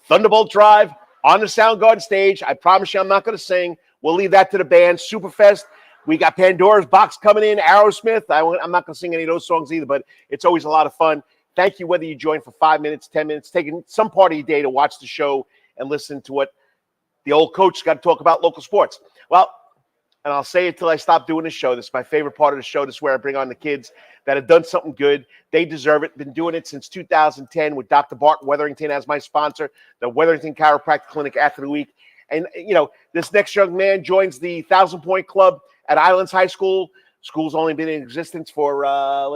Thunderbolt Drive on the Soundgarden stage. I promise you I'm not going to sing. We'll leave that to the band. Superfest. We got Pandora's Box coming in, Aerosmith. I'm not going to sing any of those songs either, but it's always a lot of fun. Thank you whether you join for 5 minutes, 10 minutes, taking some part of your day to watch the show and listen to what the old coach got to talk about local sports. Well, and I'll say it till I stop doing this show. This is my favorite part of the show. This is where I bring on the kids that have done something good. They deserve it. Been doing it since 2010 with Dr. Bart Weatherington as my sponsor, the Weatherington Chiropractic Clinic after the week. And, you know, this next young man joins the 1,000-point club at Islands High School. School's only been in existence for,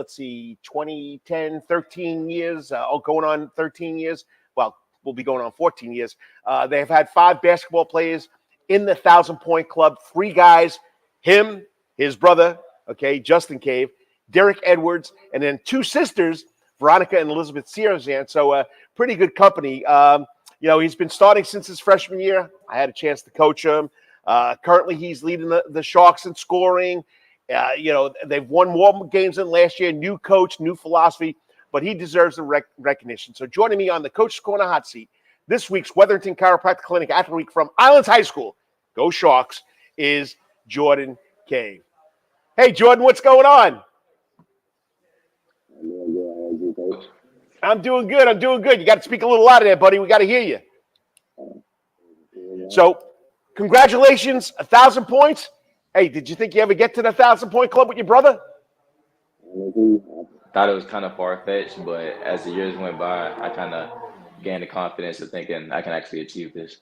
2010, 13 years, going on 13 years. Well, we'll be going on 14 years. They have had 5 basketball players in the 1,000-point club, 3 guys, him, his brother, Justin Cave, Derrick Edwards, and then 2 sisters, Veronica and Elizabeth Searzan. So pretty good company. He's been starting since his freshman year. I had a chance to coach him. Currently, he's leading the Sharks in scoring. They've won more games than last year. New coach, new philosophy, but he deserves the recognition. So joining me on the Coach's Corner hot seat, this week's Weatherington Chiropractic Clinic after week from Islands High School, go Sharks, is Jordan Cave. Hey, Jordan, what's going on? I'm doing good. You got to speak a little louder there, buddy. We got to hear you. So, congratulations, 1,000 points. Hey, did you think you ever get to the 1,000-point club with your brother? Thought it was kind of far-fetched, but as the years went by, I kind of gained the confidence of thinking I can actually achieve this.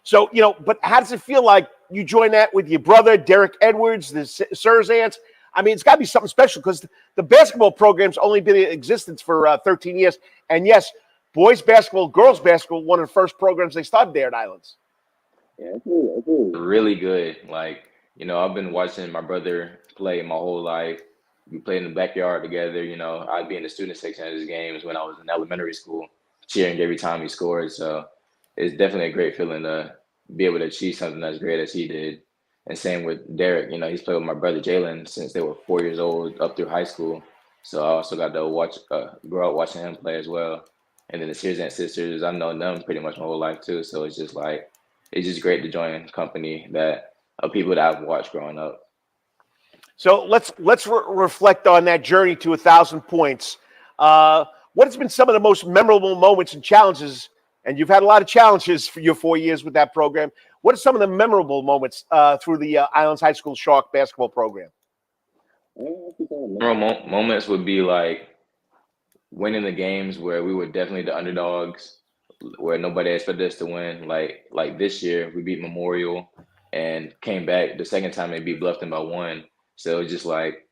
So, but how does it feel like you join that with your brother, Derrick Edwards, the Searzans? I mean, it's got to be something special because the basketball program's only been in existence for 13 years. And yes, boys basketball, girls basketball, one of the first programs they started there at Islands. Yeah, it's really good. I've been watching my brother play my whole life. We played in the backyard together. I'd be in the student section at his games when I was in elementary school, cheering every time he scored. So it's definitely a great feeling to be able to achieve something as great as he did. And same with Derrick. He's played with my brother Jalen since they were 4 years old up through high school. So I also got to grow up watching him play as well. And then the Searzan sisters, I've known them pretty much my whole life too. So it's just great to join a company that of people that I've watched growing up. So let's reflect on that journey to 1,000 points. What has been some of the most memorable moments and challenges and you've had a lot of challenges for your 4 years with that program. What are some of the memorable moments through the Islands High School Shark basketball program? Moments would be like winning the games where we were definitely the underdogs, where nobody expected us to win. Like this year, we beat Memorial and came back the second time and beat Bluffton by 1. So it was just like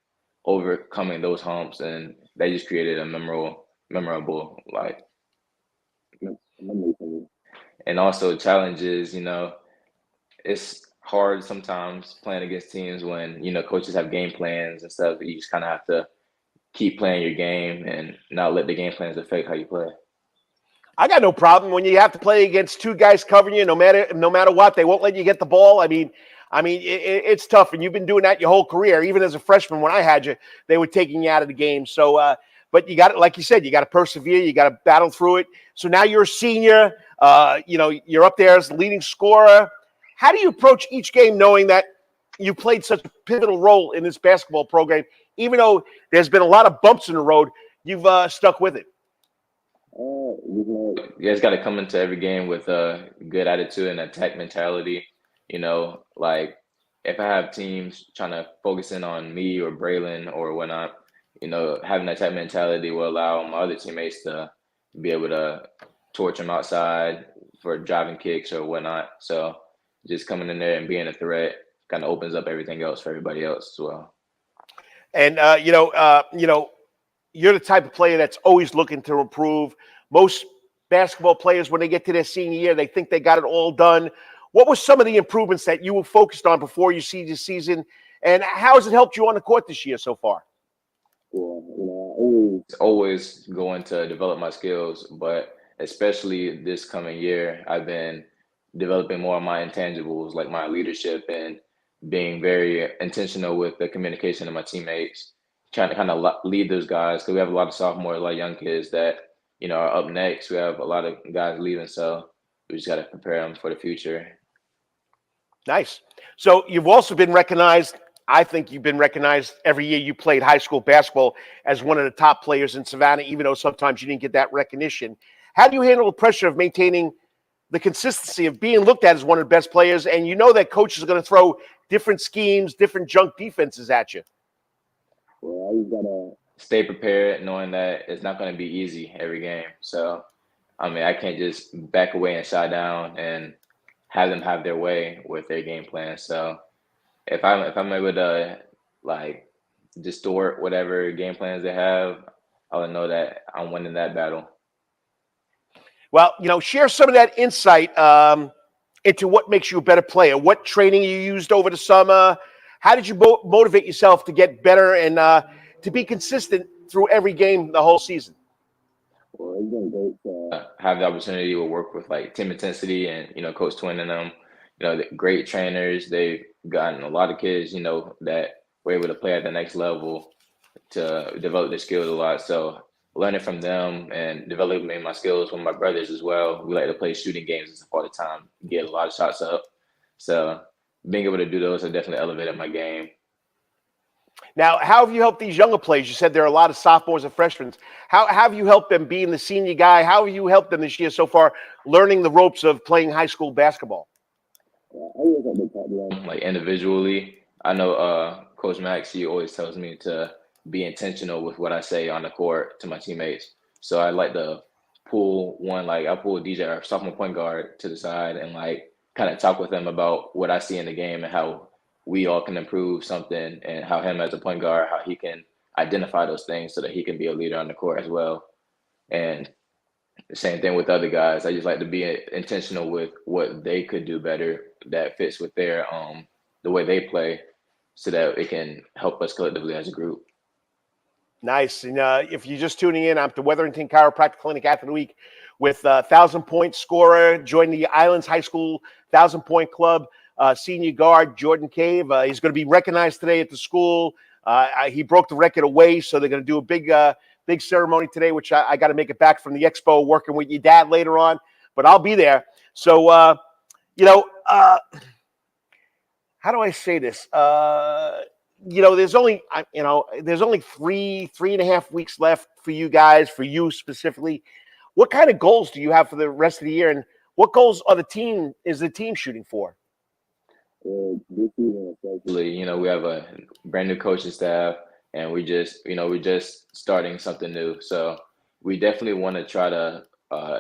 overcoming those humps, and they just created a memorable like memory for me. And also challenges, it's hard sometimes playing against teams when, coaches have game plans and stuff. You just kind of have to keep playing your game and not let the game plans affect how you play. I got no problem when you have to play against two guys covering you, no matter what. They won't let you get the ball. I mean, it's tough, and you've been doing that your whole career. Even as a freshman, when I had you, they were taking you out of the game. So, but you got to, like you said, you got to persevere. You got to battle through it. So now you're a senior. You're up there as the leading scorer. How do you approach each game knowing that you played such a pivotal role in this basketball program? Even though there's been a lot of bumps in the road, you've stuck with it. You guys got to come into every game with a good attitude and attack mentality. Like if I have teams trying to focus in on me or Braylon or whatnot, having that attack mentality will allow my other teammates to be able to torch them outside for driving kicks or whatnot. So just coming in there and being a threat kind of opens up everything else for everybody else as well. And you're the type of player that's always looking to improve. Most basketball players, when they get to their senior year, they think they got it all done. What were some of the improvements that you were focused on before you see this season, and how has it helped you on the court this year so far? Well, always going to develop my skills, but especially this coming year, I've been developing more of my intangibles, like my leadership and being very intentional with the communication of my teammates, trying to kind of lead those guys, because we have a lot of sophomores, a lot of young kids that, are up next. We have a lot of guys leaving, so we just got to prepare them for the future. Nice. So you've also been recognized, I think you've been recognized every year you played high school basketball as one of the top players in Savannah, even though sometimes you didn't get that recognition. How do you handle the pressure of maintaining the consistency of being looked at as one of the best players, and that coaches are going to throw different schemes, different junk defenses at you? Well, you got to stay prepared, knowing that it's not going to be easy every game. So, I can't just back away and shy down and have them have their way with their game plan. So if I'm able to like distort whatever game plans they have, I would know that I'm winning that battle. Well, share some of that insight into what makes you a better player. What training you used over the summer? How did you motivate yourself to get better and to be consistent through every game the whole season? Well, it's been great to have the opportunity to work with like Team Intensity and Coach Twin and them. Great trainers. They've gotten a lot of kids that were able to play at the next level to develop their skills a lot. So learning from them and developing my skills with my brothers as well. We like to play shooting games all the time, get a lot of shots up. So being able to do those have definitely elevated my game. Now, how have you helped these younger players? You said there are a lot of sophomores and freshmen. How have you helped them being the senior guy? How have you helped them this year so far learning the ropes of playing high school basketball? Like individually, I know Coach Max, he always tells me to be intentional with what I say on the court to my teammates. So I like to pull DJ, our sophomore point guard, to the side and like kind of talk with them about what I see in the game and how we all can improve something, and how him as a point guard, how he can identify those things so that he can be a leader on the court as well. And the same thing with other guys. I just like to be intentional with what they could do better that fits with their the way they play, so that it can help us collectively as a group. Nice. And if you're just tuning in, I'm the Worthington Chiropractic Clinic Athlete of the Week with 1,000-point scorer, joined the Islands High School 1,000-point club, senior guard Jordan Cave. He's going to be recognized today at the school. He broke the record away, so they're going to do a big ceremony today, which I got to make it back from the expo, working with your dad later on, but I'll be there. So, how do I say this? There's only 3.5 weeks left for you guys, for you specifically. What kind of goals do you have for the rest of the year, and what goals are the team shooting for? This season, especially, we have a brand new coaching staff, and we're just starting something new. So we definitely want to try to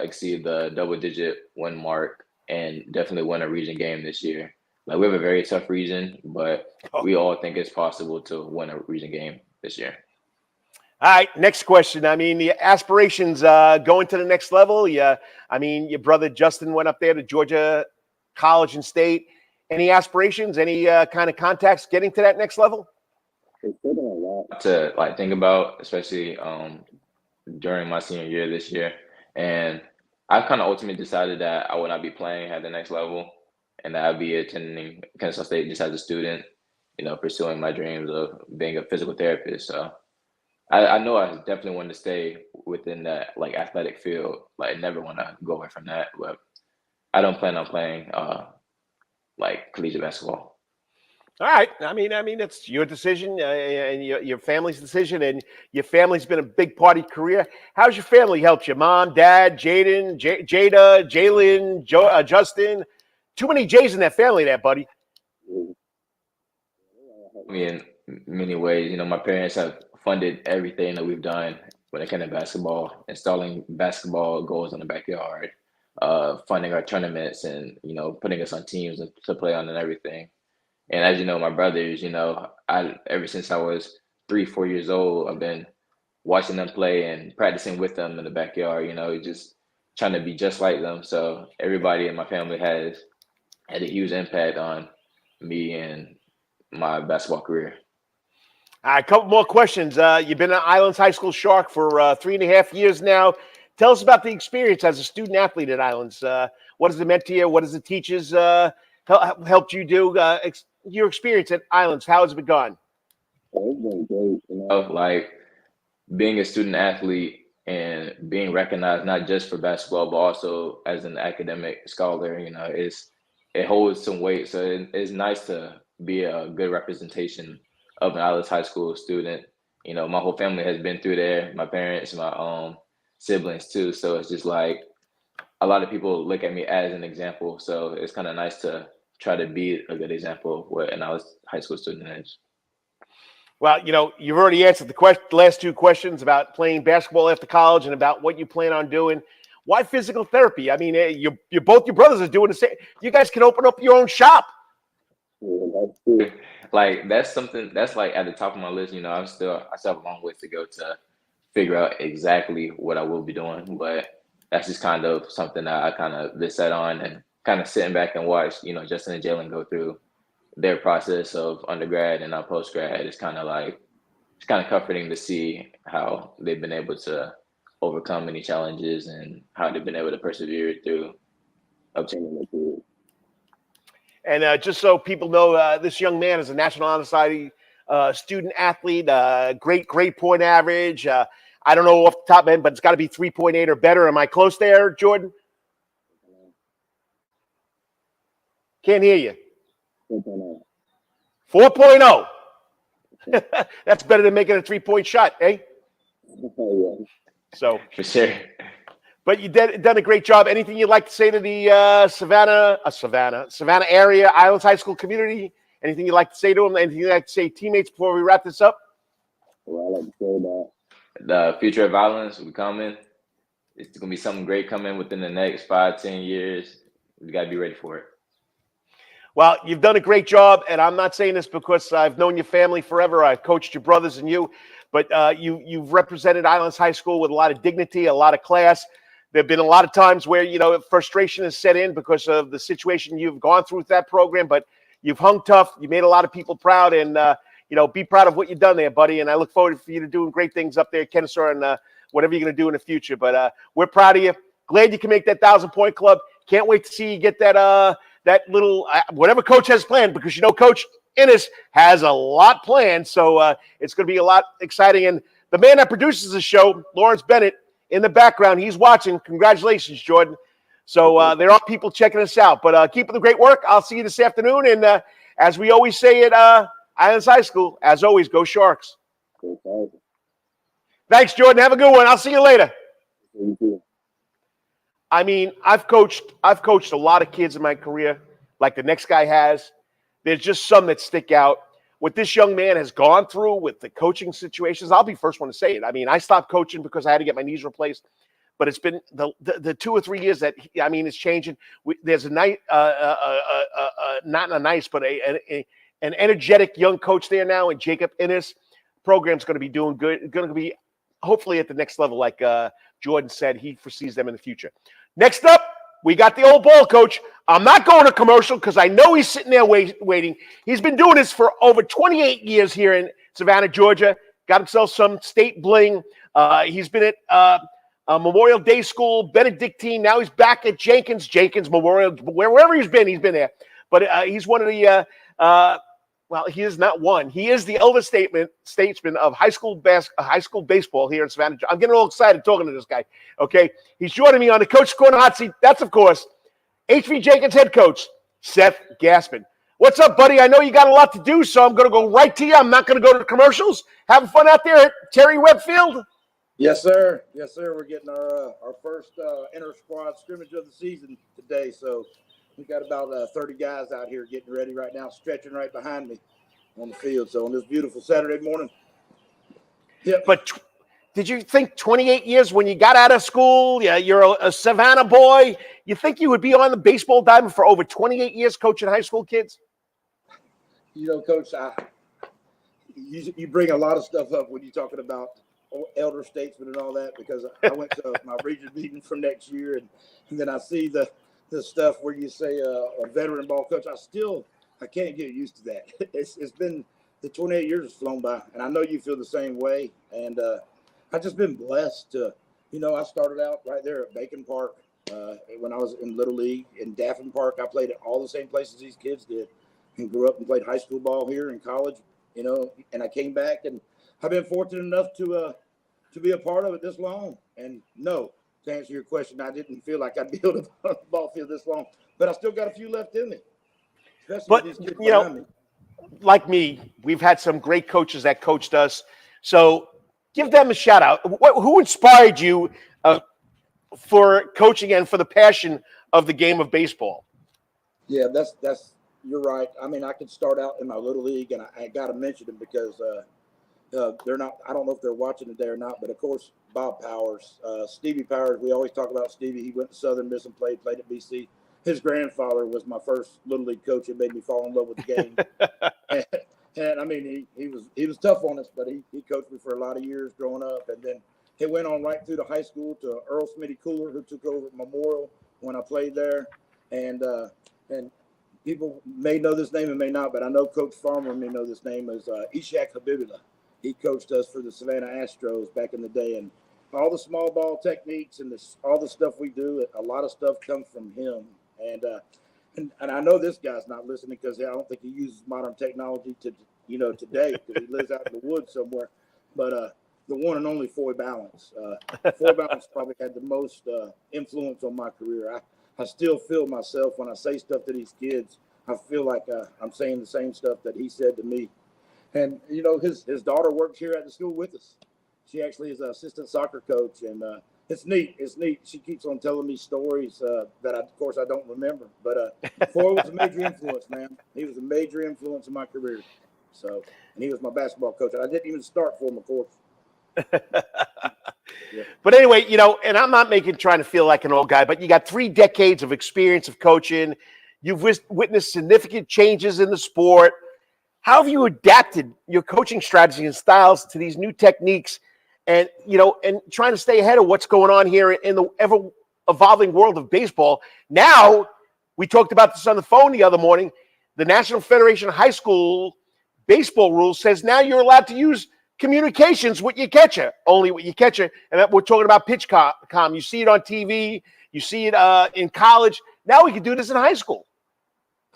exceed the double-digit win mark and definitely win a region game this year. Like, we have a very tough region, but we all think it's possible to win a region game this year. All right, next question. I mean, the aspirations going to the next level. Yeah, I mean, your brother Justin went up there to Georgia College and State. Any aspirations? Any kind of contacts getting to that next level? It's taken a lot to think about, especially during my senior year this year. And I've kind of ultimately decided that I would not be playing at the next level, and that I'd be attending Kansas State just as a student, pursuing my dreams of being a physical therapist. So I know I definitely want to stay within that athletic field. I never want to go away from that, but I don't plan on playing collegiate basketball. All right. I mean, it's your decision and your family's decision, and your family's been a big part of your career. How's your family helped you? Mom, Dad, Jaden, Jada, Jalen, Justin. Too many J's in that family there, buddy. I mean, in many ways, my parents have funded everything that we've done when it came to basketball, installing basketball goals in the backyard, funding our tournaments, and putting us on teams to play on and everything. And as you know, my brothers, ever since I was 3-4 years old, I've been watching them play and practicing with them in the backyard. Just trying to be just like them. So everybody in my family has had a huge impact on me and my basketball career. All right, a couple more questions. You've been an Islands High School Shark for 3.5 years now. Tell us about the experience as a student athlete at Islands. What has it meant to you? What has the teachers helped you do? Your experience at Islands, how has it been gone? It's been great. Being a student athlete and being recognized not just for basketball, but also as an academic scholar, it holds some weight. So it's nice to be a good representation of an Islands High School student. My whole family has been through there. My parents, my siblings too. So it's just a lot of people look at me as an example. So it's kind of nice to try to be a good example of what an Islands High School student is. Well, you've already answered the last two questions about playing basketball after college and about what you plan on doing. Why physical therapy? I mean, you both your brothers are doing the same. You guys can open up your own shop. That's something that's at the top of my list. I still have a long way to go to figure out exactly what I will be doing, but that's just kind of something that I kind of been set on, and kind of sitting back and watch, Justin and Jalen go through their process of undergrad and now post-grad. It's kind of comforting to see how they've been able to overcome any challenges and how they've been able to persevere through obtaining their career. And just so people know, this young man is a National Honor Society student athlete, great point average. I don't know off the top end, but it's got to be 3.8 or better. Am I close there, Jordan? Can't hear you. 4.0. 4.0. That's better than making a 3-point shot, eh? So for sure. But you done a great job. Anything you'd like to say to the Savannah area, Islands High School community? Anything you'd like to say to them? Anything you'd like to say, teammates, before we wrap this up? Well, I'd like to say that the future of Islands will be coming. It's going to be something great coming within the next 5-10 years. We got to be ready for it. Well, you've done a great job, and I'm not saying this because I've known your family forever. I've coached your brothers and you, but you've represented Islands High School with a lot of dignity, a lot of class. There have been a lot of times where, frustration has set in because of the situation you've gone through with that program, but you've hung tough. You made a lot of people proud, and, be proud of what you've done there, buddy. And I look forward for you to doing great things up there at Kennesaw and whatever you're going to do in the future. But we're proud of you. Glad you can make that 1,000-point club. Can't wait to see you get that little whatever coach has planned, because Coach Innes has a lot planned. So it's going to be a lot exciting. And the man that produces the show, Lawrence Bennett, in the background, he's watching. Congratulations, Jordan. So there are people checking us out. But keep up the great work. I'll see you this afternoon. And as we always say at Islands High School, as always, go Sharks. Thanks, Jordan. Have a good one. I'll see you later. I mean, I've coached a lot of kids in my career, like the next guy has. There's just some that stick out. What this young man has gone through with the coaching situations, I'll be the first one to say it. I mean, I stopped coaching because I had to get my knees replaced, but it's been the 2 or 3 years that it's changing. There's a nice, not a nice, but an energetic young coach there now, and Jacob Innes. Program's going to be doing good. Going to be hopefully at the next level, like Jordan said. He foresees them in the future. Next up, we got the old ball coach. I'm not going to commercial because I know he's sitting there waiting. He's been doing this for over 28 years here in Savannah, Georgia. Got himself some state bling. He's been at Memorial Day School, Benedictine. Now he's back at Jenkins Memorial, wherever he's been there. But he's one of the well, he is not one. He is the elder statesman of high school baseball here in Savannah. I'm getting all excited talking to this guy. Okay, he's joining me on the Coach Corner hot seat. That's, of course, HV Jenkins head coach Seth Gaspin. What's up, buddy? I know you got a lot to do, so I'm going to go right to you. I'm not going to go to commercials. Having fun out there at Terry Webb Field? Yes, sir. Yes, sir. We're getting our first inter-squad scrimmage of the season today, so we got about 30 guys out here getting ready right now, stretching right behind me on the field. So on this beautiful Saturday morning. Yep. But did you think 28 years when you got out of school, you're a Savannah boy, you think you would be on the baseball diamond for over 28 years coaching high school kids? You know, Coach, you bring a lot of stuff up when you're talking about elder statesmen and all that, because I went to my region meeting for next year, and then I see the stuff where you say a veteran ball coach. I can't get used to that. It's been the 28 years has flown by, and I know you feel the same way. And I've just been blessed to, I started out right there at Bacon Park when I was in Little League. In Daffin Park, I played at all the same places these kids did, and grew up and played high school ball here in college. And I came back, and I've been fortunate enough to be a part of it this long. And no, to answer your question, I didn't feel like I'd be able to run the ball field this long, but I still got a few left in me. But, like me, we've had some great coaches that coached us. So give them a shout out. Who inspired you for coaching and for the passion of the game of baseball? Yeah, that's you're right. I mean, I could start out in my Little League, and I got to mention them because they're not, I don't know if they're watching today or not, but of course, Bob Powers, Stevie Powers. We always talk about Stevie. He went to Southern Miss and played at BC. His grandfather was my first Little League coach. It made me fall in love with the game. and I mean, he was tough on us, but he coached me for a lot of years growing up. And then it went on right through the high school to Earl Smitty Cooler, who took over at Memorial when I played there. And people may know this name and may not, but I know Coach Farmer may know this name as Ishak Habibullah. He coached us for the Savannah Astros back in the day, and all the small ball techniques and all the stuff we do, a lot of stuff comes from him. And I know this guy's not listening because I don't think he uses modern technology today because he lives out in the woods somewhere. But the one and only Foy Balance. Foy Balance probably had the most influence on my career. I still feel myself when I say stuff to these kids. I feel like I'm saying the same stuff that he said to me. And, his daughter works here at the school with us. She actually is an assistant soccer coach, and it's neat. It's neat. She keeps on telling me stories that, of course, I don't remember. But Foy was a major influence, man. He was a major influence in my career. So, and he was my basketball coach. And I didn't even start for him, of course. Yeah. But anyway, and I'm not trying to feel like an old guy, but you got 3 decades of experience of coaching. You've witnessed significant changes in the sport. How have you adapted your coaching strategy and styles to these new techniques and trying to stay ahead of what's going on here in the ever-evolving world of baseball? Now, we talked about this on the phone the other morning. The National Federation of High School Baseball rules says now you're allowed to use communications with your catcher, only with your catcher. And we're talking about pitch comm. You see it on TV. You see it in college. Now we can do this in high school.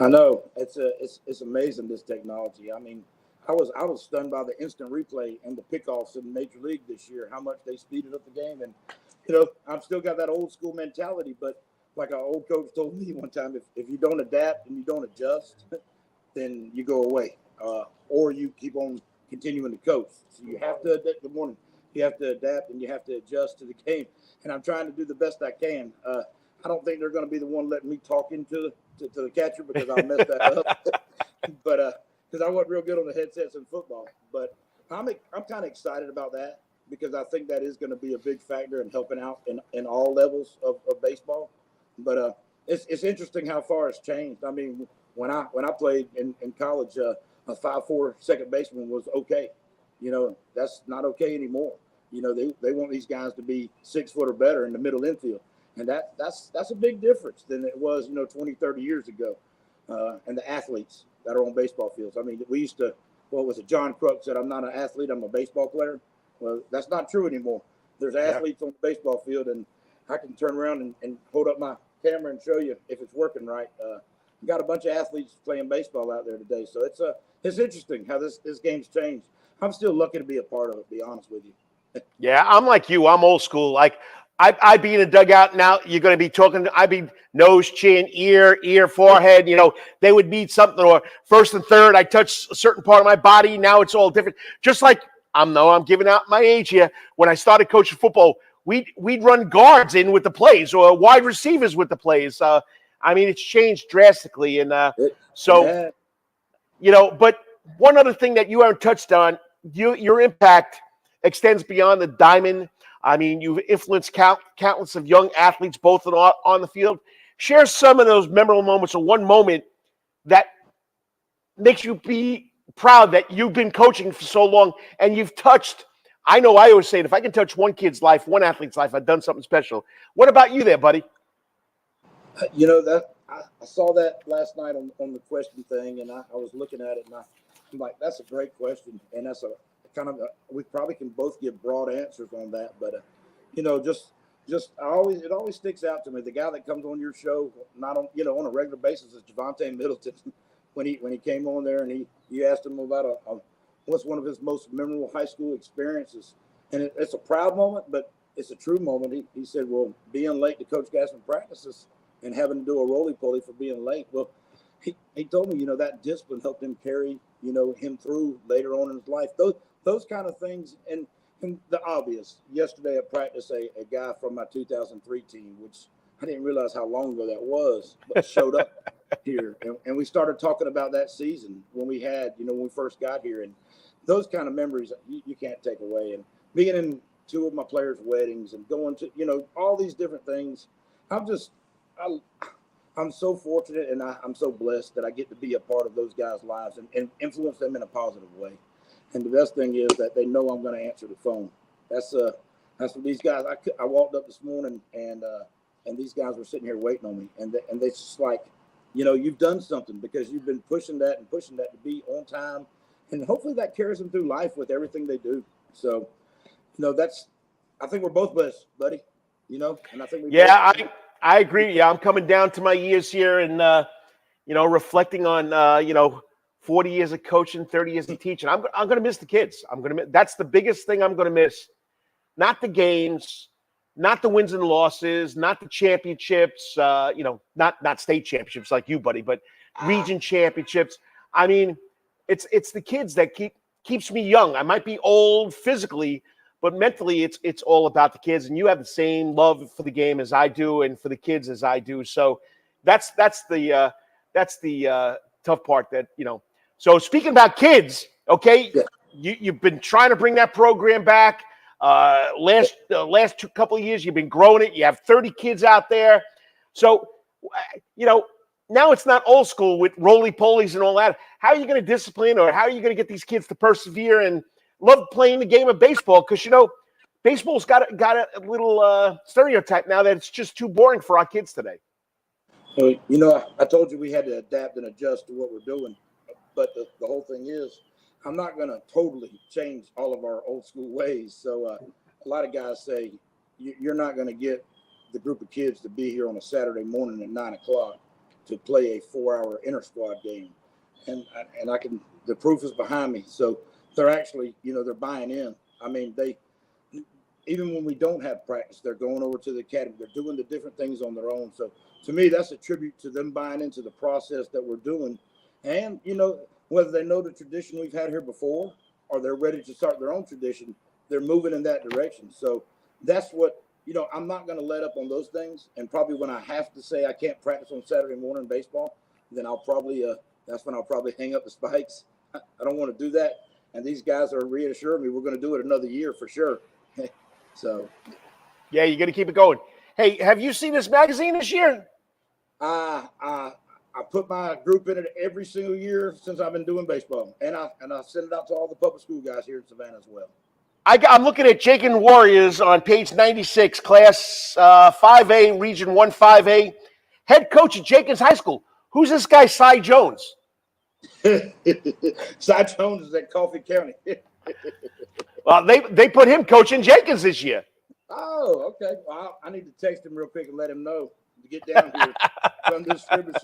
I know it's amazing, this technology. I mean, I was stunned by the instant replay and the pickoffs in Major League this year, how much they speeded up the game. And I've still got that old school mentality, but like our old coach told me one time, if you don't adapt and you don't adjust, then you go away, or you keep on continuing to coach. So you have to adapt. Good morning. You have to adapt and you have to adjust to the game. And I'm trying to do the best I can. I don't think they're going to be the one letting me talk into to the catcher because I'll mess that up. But because I wasn't real good on the headsets in football. But I'm kind of excited about that because I think that is going to be a big factor in helping out in all levels of baseball. But it's interesting how far it's changed. I mean, when I played in college, a 5'4" second baseman was okay. You know, that's not okay anymore. You know, they want these guys to be 6 foot or better in the middle infield. And that's a big difference than it was, 20, 30 years ago. And the athletes that are on baseball fields. I mean, we used to, what was it? John Kruk said, I'm not an athlete, I'm a baseball player. Well, that's not true anymore. There's athletes on the baseball field, and I can turn around and hold up my camera and show you if it's working right. We got a bunch of athletes playing baseball out there today. So it's interesting how this game's changed. I'm still lucky to be a part of it, to be honest with you. Yeah, I'm like you. I'm old school. Like, I'd be in a dugout now. You're going to be talking. I'd be nose, chin, ear, forehead. They would need something, or first and third. I touch a certain part of my body. Now it's all different. Just like I'm giving out my age here. When I started coaching football, we'd run guards in with the plays or wide receivers with the plays. I mean, it's changed drastically, and but one other thing that you haven't touched on, your impact extends beyond the diamond. I mean, you've influenced countless of young athletes, both on the field. Share some of those memorable moments, or one moment that makes you be proud that you've been coaching for so long and you've touched. I know I always say it, if I can touch one kid's life, one athlete's life, I've done something special. What about you there, buddy? That I saw that last night on the question thing, and I was looking at it, and I'm like, that's a great question, and that's a kind of we probably can both give broad answers on that, but it always sticks out to me. The guy that comes on your show, not on on a regular basis, is Javante Middleton. When he came on there and you asked him about what's one of his most memorable high school experiences, and it's a proud moment, but it's a true moment. He said, well, being late to Coach Gassman practices and having to do a roly-poly for being late. Well, he told me, that discipline helped him carry, him through later on in his life. Those kind of things. And the obvious, yesterday at practice, a guy from my 2003 team, which I didn't realize how long ago that was, but showed up here. And we started talking about that season when we had, when we first got here. And those kind of memories you can't take away. And being in 2 of my players' weddings and going to, all these different things. I'm so fortunate, and I'm so blessed that I get to be a part of those guys' lives and influence them in a positive way. And the best thing is that they know I'm going to answer the phone. That's what these guys. I walked up this morning, and these guys were sitting here waiting on me, and they just like, you've done something because you've been pushing that to be on time, and hopefully that carries them through life with everything they do. So, I think we're both blessed, buddy. And I think I agree. Yeah, I'm coming down to my years here and, reflecting on, 40 years of coaching, 30 years of teaching. I'm going to miss the kids. That's the biggest thing I'm going to miss. Not the games, not the wins and losses, not the championships, not state championships like you, buddy, but region championships. I mean, it's the kids that keeps me young. I might be old physically, but mentally, it's all about the kids, and you have the same love for the game as I do, and for the kids as I do. So that's the tough part. So speaking about kids, okay, you've been trying to bring that program back. Last couple of years, you've been growing it. You have 30 kids out there. So now it's not old school with roly-polies and all that. How are you going to discipline, or how are you going to get these kids to persevere and love playing the game of baseball? Because baseball's got a little stereotype now that it's just too boring for our kids today. So, I told you we had to adapt and adjust to what we're doing, but the whole thing is, I'm not going to totally change all of our old school ways. So a lot of guys say you're not going to get the group of kids to be here on a Saturday morning at 9:00 to play a 4-hour inter squad game, and the proof is behind me. So they're actually, they're buying in. I mean, even when we don't have practice, they're going over to the academy. They're doing the different things on their own. So to me, that's a tribute to them buying into the process that we're doing. And, whether they know the tradition we've had here before or they're ready to start their own tradition, they're moving in that direction. So that's what I'm not going to let up on those things. And probably when I have to say I can't practice on Saturday morning baseball, then I'll probably that's when I'll probably hang up the spikes. I don't want to do that. And these guys are reassuring me we're going to do it another year for sure. So, yeah, you're going to keep it going. Hey, have you seen this magazine this year? I put my group in it every single year since I've been doing baseball, and I send it out to all the public school guys here in Savannah as well. I'm looking at Jenkins Warriors on page 96, Class 5A, Region 1-5A. Head coach at Jenkins High School. Who's this guy, Cy Jones? Cy Jones is at Coffee County. Well, they put him coaching Jenkins this year. Oh, okay. Well, I need to text him real quick and let him know to get down here from this scrimmage.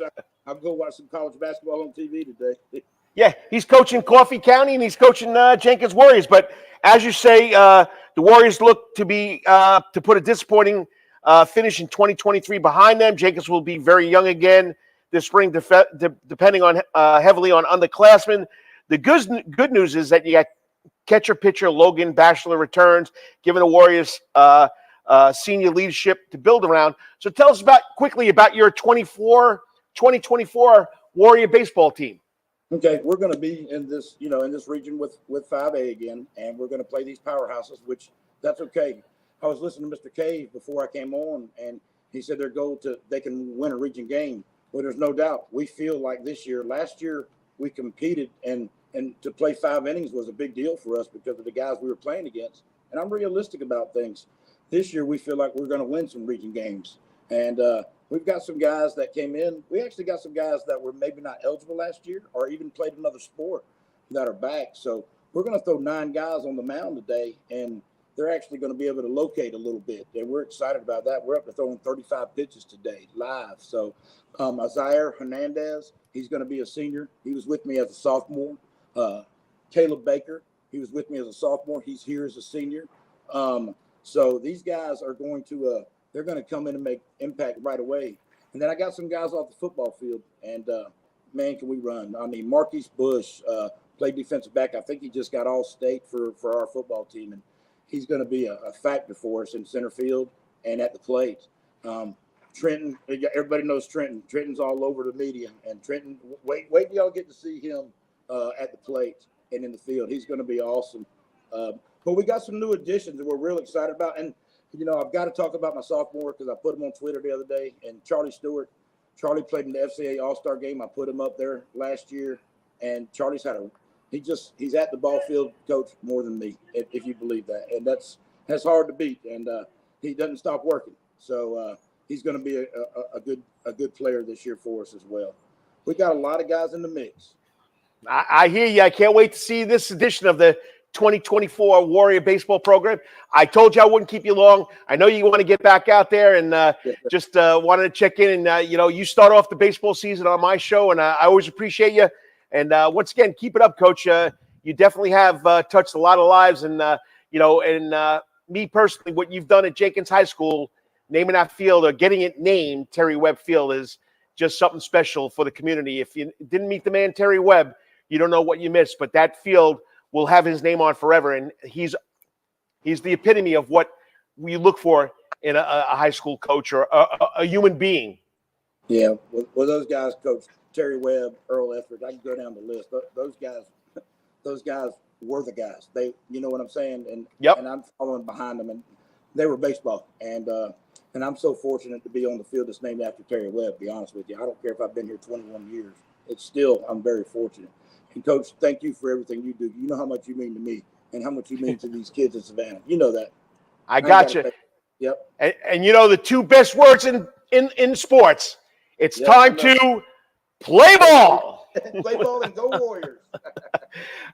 I'll go watch some college basketball on TV today. Yeah, he's coaching Coffee County and he's coaching Jenkins Warriors. But as you say, the Warriors look to be to put a disappointing finish in 2023 behind them. Jenkins will be very young again this spring, depending on heavily on underclassmen. The good news is that you got catcher pitcher Logan Bachelor returns, giving the Warriors senior leadership to build around. So tell us quickly about your 2024 Warrior baseball team. Okay, we're going to be in this, in this region with 5A again, and we're going to play these powerhouses, which that's okay. I was listening to Mr. Cave before I came on, and he said their goal they can win a region game. Well, there's no doubt. We feel like last year we competed, and to play 5 innings was a big deal for us because of the guys we were playing against. And I'm realistic about things. This year we feel like we're going to win some region games, and we've got some guys that came in. We actually got some guys that were maybe not eligible last year or even played another sport that are back. So we're going to throw 9 guys on the mound today, and they're actually going to be able to locate a little bit. And we're excited about that. We're up to throwing 35 pitches today live. So Isaiah Hernandez, he's going to be a senior. He was with me as a sophomore. Caleb Baker, he was with me as a sophomore. He's here as a senior. So these guys are going to they're going to come in and make impact right away. And then I got some guys off the football field, and man, can we run. I mean, Marquise Bush played defensive back. I think he just got all-state for our football team, and he's going to be a factor for us in center field and at the plate. Trenton, everybody knows Trenton. Trenton's all over the media, and Trenton, wait till y'all get to see him at the plate and in the field. He's going to be awesome. But we got some new additions that we're real excited about. And, I've got to talk about my sophomore because I put him on Twitter the other day. And Charlie Stewart. Charlie played in the FCA All-Star game. I put him up there last year. And Charlie's he's at the ball field, coach, more than me, if you believe that. And that's hard to beat. And he doesn't stop working. So he's going to be a good player this year for us as well. We got a lot of guys in the mix. I hear you. I can't wait to see this edition of the 2024 Warrior baseball program. I told you I wouldn't keep you long. I know you want to get back out there, and just wanted to check in. And, you start off the baseball season on my show, and I always appreciate you. And once again, keep it up, Coach. You definitely have touched a lot of lives. And, me personally, what you've done at Jenkins High School, naming that field or getting it named Terry Webb Field is just something special for the community. If you didn't meet the man Terry Webb, you don't know what you missed. But that field will have his name on forever, and he's the epitome of what we look for in a high school coach or a human being. Yeah, well, those guys, Coach Terry Webb, Earl Etheridge, I can go down the list. Those guys were the guys. They, you know what I'm saying? And yep. And I'm following behind them, and they were baseball. And I'm so fortunate to be on the field that's named after Terry Webb, to be honest with you. I don't care if I've been here 21 years. I'm very fortunate. And, Coach, thank you for everything you do. You know how much you mean to me and how much you mean to these kids in Savannah. You know that. I got you. Yep. And the two best words in sports, it's time to play ball. Play ball and go Warriors.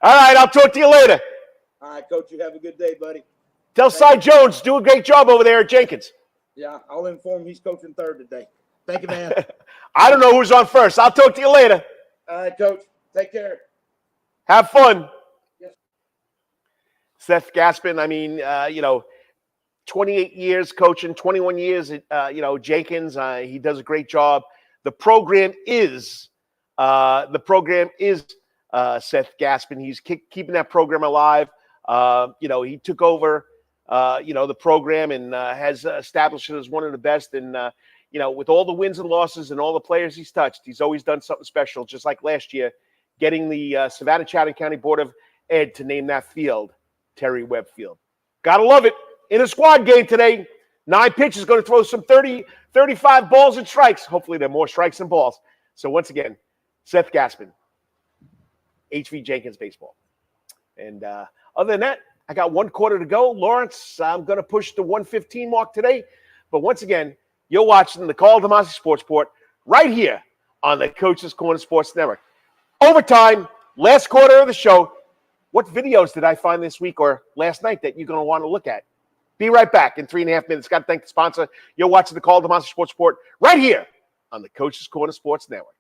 All right, I'll talk to you later. All right, Coach, you have a good day, buddy. Tell Cy Jones, do a great job over there at Jenkins. Yeah, I'll inform him he's coaching third today. Thank you, man. I don't know who's on first. I'll talk to you later. All right, Coach. Take care. Have fun. Yes. Seth Gaspin, 28 years coaching, 21 years at, Jenkins. He does a great job. The program is Seth Gaspin. He's keeping that program alive. He took over the program and has established it as one of the best. And, with all the wins and losses and all the players he's touched, he's always done something special, just like last year, getting the Savannah-Chatham County Board of Ed to name that field Terry Webb Field. Gotta love it. In a squad game today, 9 pitches, going to throw some 35 balls and strikes. Hopefully there are more strikes than balls. So once again, Seth Gaspin, HV Jenkins baseball. And other than that, I got 1 quarter to go. Lawrence, I'm going to push the 1:15 mark today. But once again, you're watching the Karl DeMasi Sports Report right here on the Coach's Corner Sports Network. Overtime, last quarter of the show. What videos did I find this week or last night that you're going to want to look at? Be right back in 3.5 minutes. Got to thank the sponsor. You're watching the Karl DeMasi Sports Report right here on the Coach's Corner Sports Network.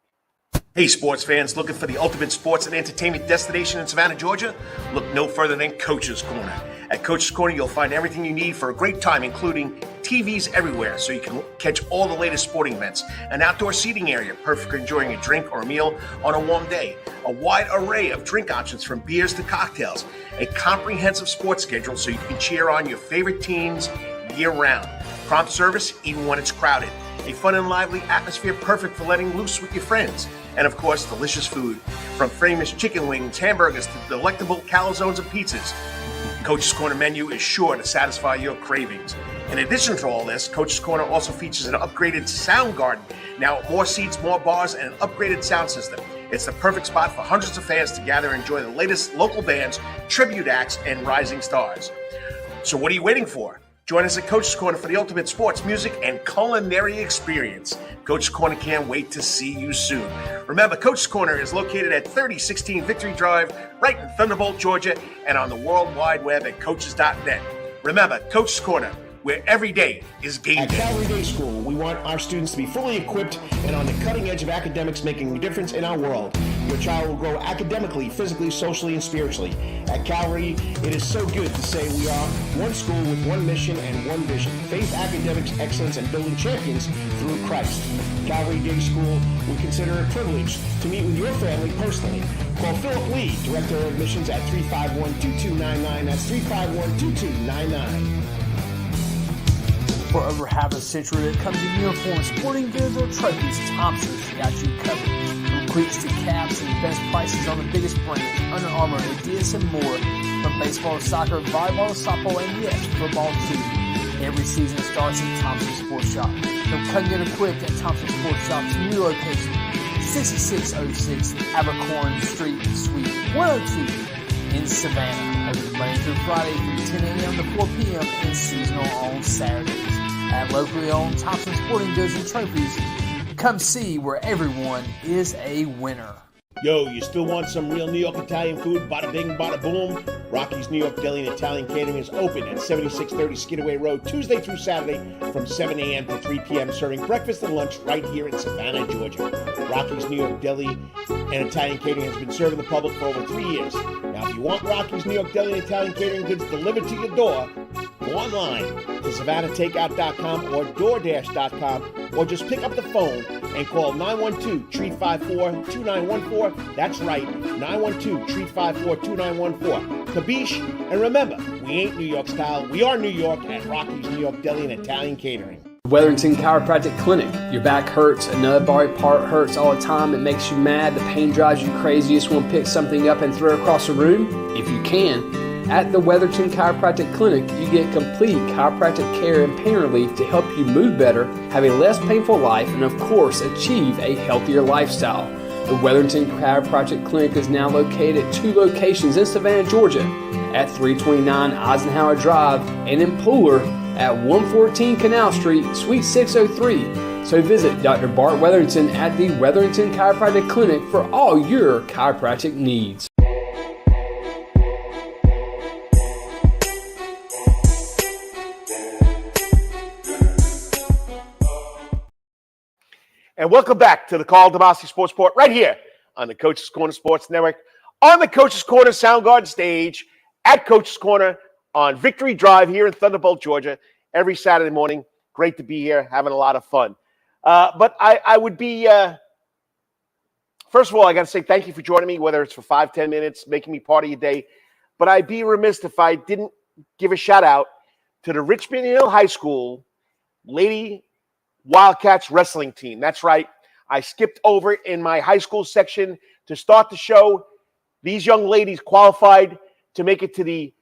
Hey, sports fans, looking for the ultimate sports and entertainment destination in Savannah, Georgia? Look no further than Coach's Corner. At Coach's Corner, you'll find everything you need for a great time, including TVs everywhere, so you can catch all the latest sporting events, an outdoor seating area, perfect for enjoying a drink or a meal on a warm day, a wide array of drink options from beers to cocktails, a comprehensive sports schedule so you can cheer on your favorite teams year-round, prompt service even when it's crowded, a fun and lively atmosphere perfect for letting loose with your friends, and of course, delicious food, from famous chicken wings, hamburgers to delectable calzones and pizzas. Coach's Corner menu is sure to satisfy your cravings. In addition to all this, Coach's Corner also features an upgraded sound garden, now with more seats, more bars, and an upgraded sound system. It's the perfect spot for hundreds of fans to gather and enjoy the latest local bands, tribute acts, and rising stars. So what are you waiting for? Join us at Coach's Corner for the ultimate sports, music, and culinary experience. Coach's Corner can't wait to see you soon. Remember, Coach's Corner is located at 3016 Victory Drive, right in Thunderbolt, Georgia, and on the World Wide Web at coaches.net. Remember, Coach's Corner, where every day is game At day. Calvary Day School, we want our students to be fully equipped and on the cutting edge of academics, making a difference in our world. Your child will grow academically, physically, socially, and spiritually. At Calvary, it is so good to say we are one school with one mission and one vision: faith, academics, excellence, and building champions through Christ. Calvary Day School, we consider it a privilege to meet with your family personally. Call Philip Lee, Director of Admissions, at 351-2299. That's 351-2299. For over half a century, when it comes to uniforms, sporting goods, or trophies, Thompson's got you covered. From cleats to caps and best prices on the biggest brands, Under Armour, Adidas, and more. From baseball to soccer, volleyball to softball, and yes, football too. Every season starts at Thompson Sports Shop. From cutting and equipped at Thompson Sports Shop's new location, 6606 Abercorn Street, Suite 102 in Savannah. Open Monday through Friday from 10 a.m. to 4 p.m. and seasonal on Saturdays. At locally owned Thompson Sporting Goods and Trophies, come see where everyone is a winner. Yo, you still want some real New York Italian food? Bada bing, bada boom. Rocky's New York Deli and Italian Catering is open at 7630 Skidaway Road, Tuesday through Saturday from 7 a.m. to 3 p.m., serving breakfast and lunch right here in Savannah, Georgia. Rocky's New York Deli and Italian Catering has been serving the public for over 3 years. Now, if you want Rocky's New York Deli and Italian Catering goods delivered to your door, go online to SavannahTakeout.com or DoorDash.com, or just pick up the phone and call 912-354-2914. That's right, 912-354-2914. Kabish, and remember, we ain't New York style, we are New York at Rocky's New York Deli and Italian Catering. Worthington Chiropractic Clinic. Your back hurts, another body part hurts all the time, it makes you mad, the pain drives you crazy, you just want to pick something up and throw it across the room? If you can, at the Worthington Chiropractic Clinic, you get complete chiropractic care and pain relief to help you move better, have a less painful life, and of course, achieve a healthier lifestyle. The Worthington Chiropractic Clinic is now located at 2 locations in Savannah, Georgia, at 329 Eisenhower Drive and in Pooler at 114 Canal Street, Suite 603. So visit Dr. Bart Worthington at the Worthington Chiropractic Clinic for all your chiropractic needs. And welcome back to the Karl DeMasi Sports Report right here on the Coach's Corner Sports Network, on the Coach's Corner Soundgarden stage, at Coach's Corner on Victory Drive here in Thunderbolt, Georgia, every Saturday morning. Great to be here, having a lot of fun. But I would be, first of all, I got to say thank you for joining me, whether it's for 5-10 minutes, making me part of your day. But I'd be remiss if I didn't give a shout out to the Richmond Hill High School Lady Wildcats wrestling team. That's right. I skipped over in my high school section to start the show. These young ladies qualified to make it to the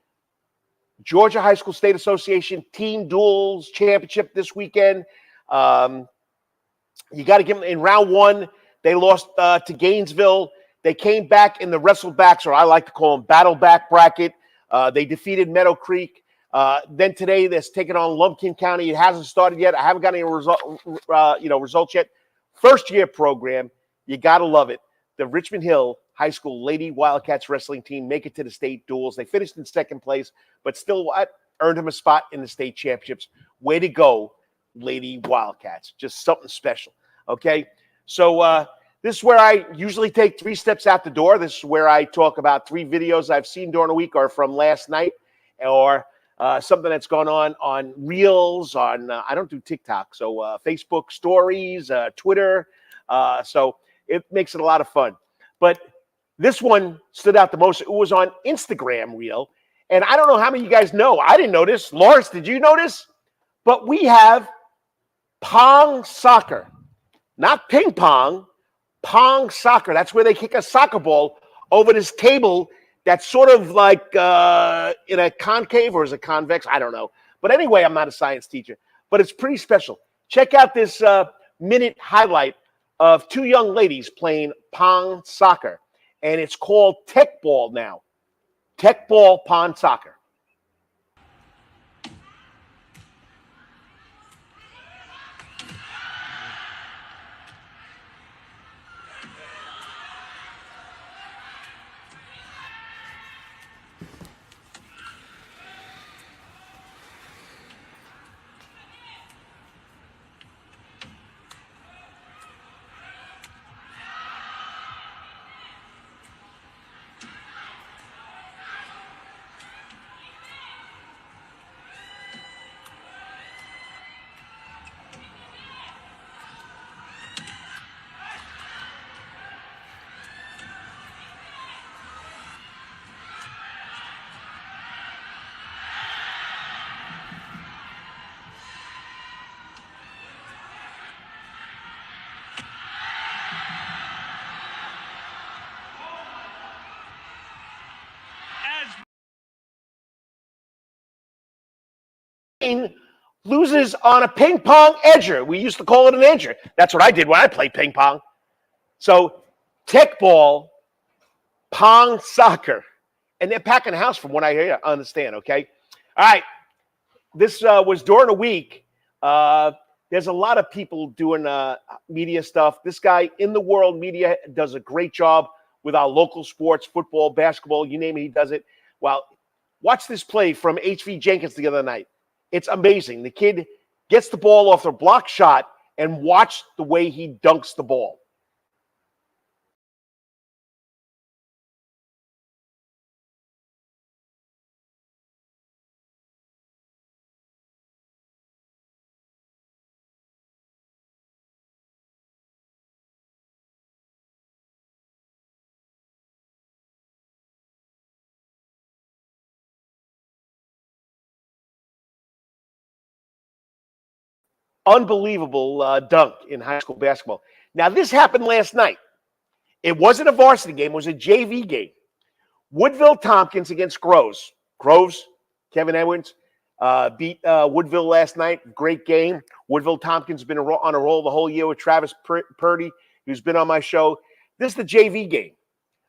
Georgia High School State Association Team Duels Championship this weekend. You got to give them in round one. They lost to Gainesville. They came back in the wrestle backs, or I like to call them battle back bracket. They defeated Meadow Creek. Then today, they're taking on Lumpkin County. It hasn't started yet. I haven't got any results yet. First year program. You got to love it. The Richmond Hill High School Lady Wildcats wrestling team make it to the state duels. They finished in second place, but still earned them a spot in the state championships. Way to go, Lady Wildcats. Just something special. Okay. So this is where I usually take 3 steps out the door. This is where I talk about 3 videos I've seen during the week or from last night, or something that's gone on Reels, on I don't do TikTok, so Facebook stories, Twitter. So it makes it a lot of fun. But this one stood out the most. It was on Instagram Reel. And I don't know how many of you guys know. I didn't notice. Lawrence, did you notice? But we have Pong soccer. Not ping pong, Pong soccer. That's where they kick a soccer ball over this table that's sort of like in a concave, or is it convex? I don't know. But anyway, I'm not a science teacher. But it's pretty special. Check out this minute highlight of 2 young ladies playing Pong soccer. And it's called Tech Ball now. Tech Ball Pong soccer. Loses on a ping pong edger. We used to call it an edger. That's what I did when I played ping pong. So, Tech Ball, Pong soccer. And they're packing the house from what I understand, okay? All right. This was during the week. There's a lot of people doing media stuff. This guy in the world media does a great job with our local sports, football, basketball, you name it, he does it. Well, watch this play from HV Jenkins the other night. It's amazing. The kid gets the ball off a block shot, and watch the way he dunks the ball. Unbelievable dunk in high school basketball. Now, this happened last night. It wasn't a varsity game. It was a JV game. Woodville Tompkins against Groves. Groves, Kevin Edwards, beat Woodville last night. Great game. Woodville Tompkins has been on a roll the whole year with Travis Purdy, who's been on my show. This is the JV game,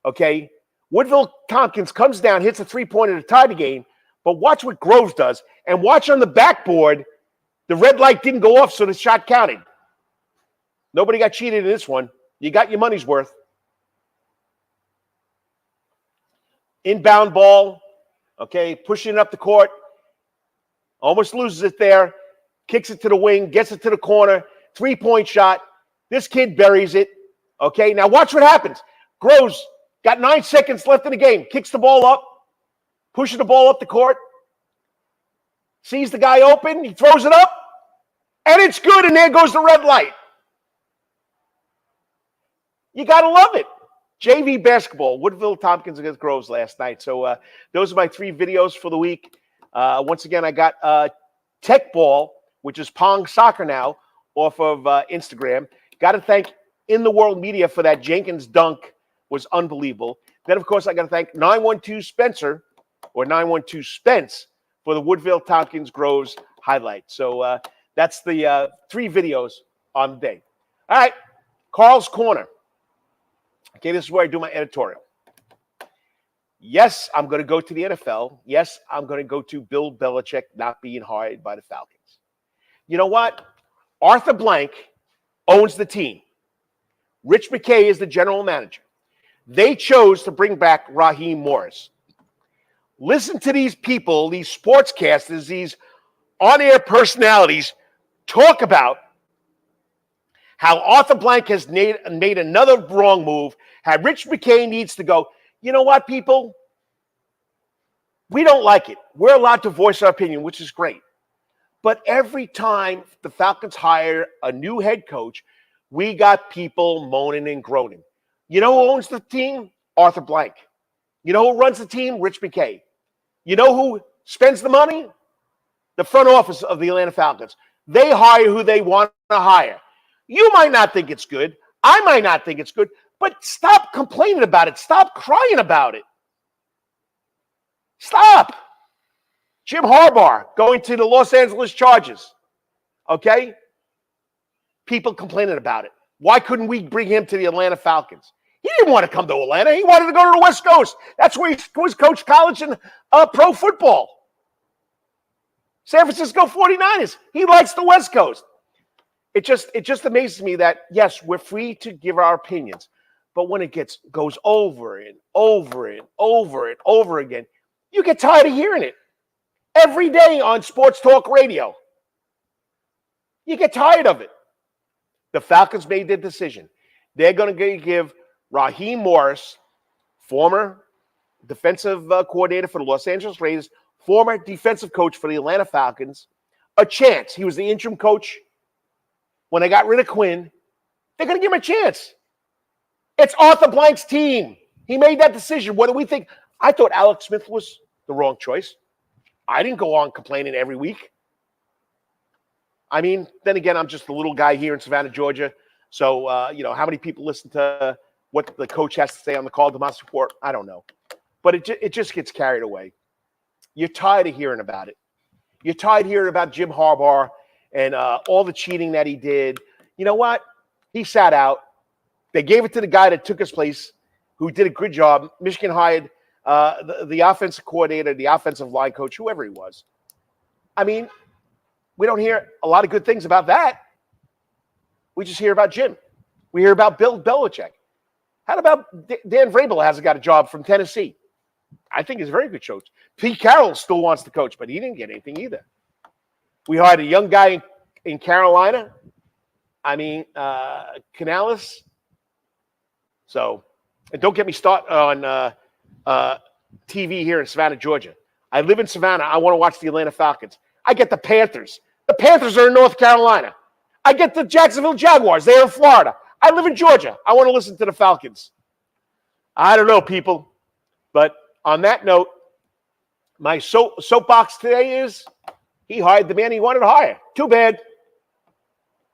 okay? Woodville Tompkins comes down, hits a three-pointer to tie the game, but watch what Groves does. And watch on the backboard, the red light didn't go off, so the shot counted. Nobody got cheated in this one. You got your money's worth. Inbound ball, okay, pushing it up the court. Almost loses it there. Kicks it to the wing, gets it to the corner. 3-point shot. This kid buries it. Okay, now watch what happens. Groves got 9 seconds left in the game. Kicks the ball up. Pushes the ball up the court. Sees the guy open. He throws it up. And it's good, and there goes the red light. You got to love it. JV basketball, Woodville Tompkins against Groves last night. So those are my 3 videos for the week. Once again, I got Tech Ball, which is Pong Soccer now, off of Instagram. Got to thank In the World Media for that Jenkins dunk. Was unbelievable. Then, of course, I got to thank 912 Spencer, or 912 Spence, for the Woodville Tompkins Groves highlight. So that's the 3 videos on the day. All right, Karl's Corner. Okay, this is where I do my editorial. Yes, I'm going to go to the NFL. Yes, I'm going to go to Bill Belichick not being hired by the Falcons. You know what? Arthur Blank owns the team. Rich McKay is the general manager. They chose to bring back Raheem Morris. Listen to these people, these sportscasters, these on-air personalities talk about how Arthur Blank has made another wrong move, how Rich McKay needs to go. You know what, people? We don't like it. We're allowed to voice our opinion, which is great. But every time the Falcons hire a new head coach, we got people moaning and groaning. You know who owns the team? Arthur Blank. You know who runs the team? Rich McKay. You know who spends the money? The front office of the Atlanta Falcons. They hire who they want to hire. You might not think it's good. I might not think it's good. But stop complaining about it. Stop crying about it. Stop. Jim Harbaugh going to the Los Angeles Chargers. Okay? People complaining about it. Why couldn't we bring him to the Atlanta Falcons? He didn't want to come to Atlanta. He wanted to go to the West Coast. That's where he was coached college and pro football. San Francisco 49ers. He likes the West Coast. It just amazes me that, yes, we're free to give our opinions. But when it goes over and over and over and over again, you get tired of hearing it. Every day on sports talk radio. You get tired of it. The Falcons made their decision. They're going to give Raheem Morris, former defensive coordinator for the Los Angeles Raiders, former defensive coach for the Atlanta Falcons, a chance. He was the interim coach when they got rid of Quinn. They're going to give him a chance. It's Arthur Blank's team. He made that decision. What do we think? I thought Alex Smith was the wrong choice. I didn't go on complaining every week. I mean, then again, I'm just a little guy here in Savannah, Georgia. So, how many people listen to what the coach has to say on the Karl DeMasi Report? I don't know. But it just gets carried away. You're tired of hearing about it. You're tired of hearing about Jim Harbaugh and all the cheating that he did. You know what? He sat out. They gave it to the guy that took his place, who did a good job. Michigan hired the offensive coordinator, the offensive line coach, whoever he was. I mean, we don't hear a lot of good things about that. We just hear about Jim. We hear about Bill Belichick. How about Dan Vrabel hasn't got a job from Tennessee? I think he's a very good coach. Pete Carroll still wants to coach, but he didn't get anything either. We hired a young guy in Carolina. I mean, Canales. So, and don't get me started on TV here in Savannah, Georgia. I live in Savannah. I want to watch the Atlanta Falcons. I get the Panthers. The Panthers are in North Carolina. I get the Jacksonville Jaguars. They're in Florida. I live in Georgia. I want to listen to the Falcons. I don't know, people. But on that note, my soapbox today is he hired the man he wanted to hire. Too bad.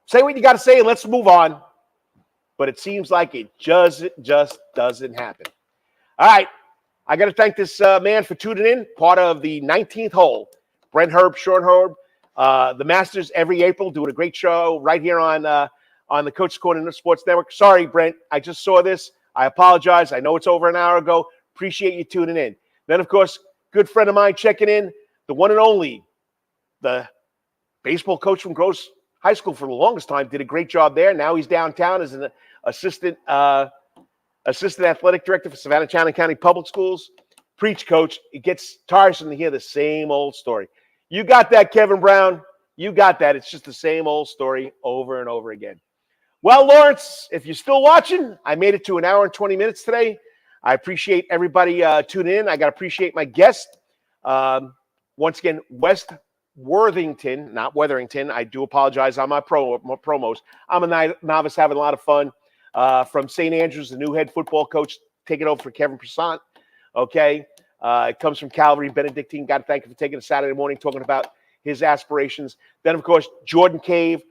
Say what you got to say and let's move on. But it seems like it just doesn't happen. All right. I got to thank this man for tuning in. Part of the 19th hole. Brent Herb, Sean Herb, the Masters every April, doing a great show right here on the Coach's Corner Sports Network. Sorry, Brent, I just saw this. I apologize. I know it's over an hour ago. Appreciate you tuning in. Then, of course, good friend of mine checking in, the one and only, the baseball coach from Gross High School for the longest time, did a great job there. Now he's downtown as an assistant athletic director for Savannah County Public Schools. Preach, coach. It gets tiresome to hear the same old story. You got that, Kevin Brown. You got that. It's just the same old story over and over again. Well, Lawrence, if you're still watching, I made it to an hour and 20 minutes today. I appreciate everybody tuning in. I got to appreciate my guest. Once again, Wes Worthington, not Weatherington. I do apologize on my promos. I'm a novice having a lot of fun. From St. Andrews, the new head football coach, taking over for Kevin Persant. Okay. It comes from Calvary, Benedictine. Got to thank him for taking a Saturday morning talking about his aspirations. Then, of course, Jordan Cave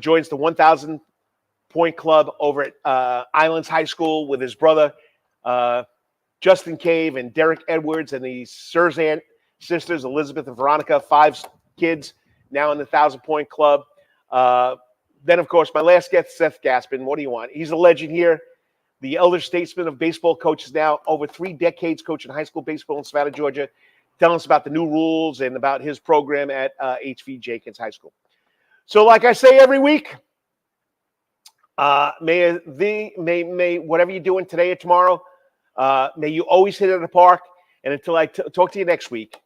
joins the 1,000-point club over at Islands High School with his brother, Justin Cave and Derrick Edwards, and the Serzant sisters, Elizabeth and Veronica, 5 kids now in the 1,000-point club. Then, of course, my last guest, Seth Gaspin. What do you want? He's a legend here, the elder statesman of baseball coaches now, over 3 decades coaching high school baseball in Savannah, Georgia, telling us about the new rules and about his program at HV Jenkins High School. So like I say every week, may whatever you're doing today or tomorrow, may you always hit it at the park. And until I talk to you next week,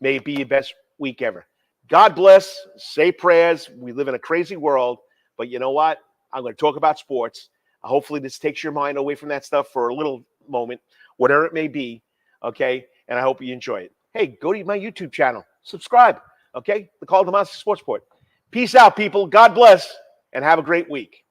may it be your best week ever. God bless. Say prayers. We live in a crazy world, but you know what? I'm going to talk about sports. Hopefully this takes your mind away from that stuff for a little moment, whatever it may be, okay? And I hope you enjoy it. Hey, go to my YouTube channel. Subscribe, okay? The Karl DeMasi Sports Report. Peace out, people. God bless, and have a great week.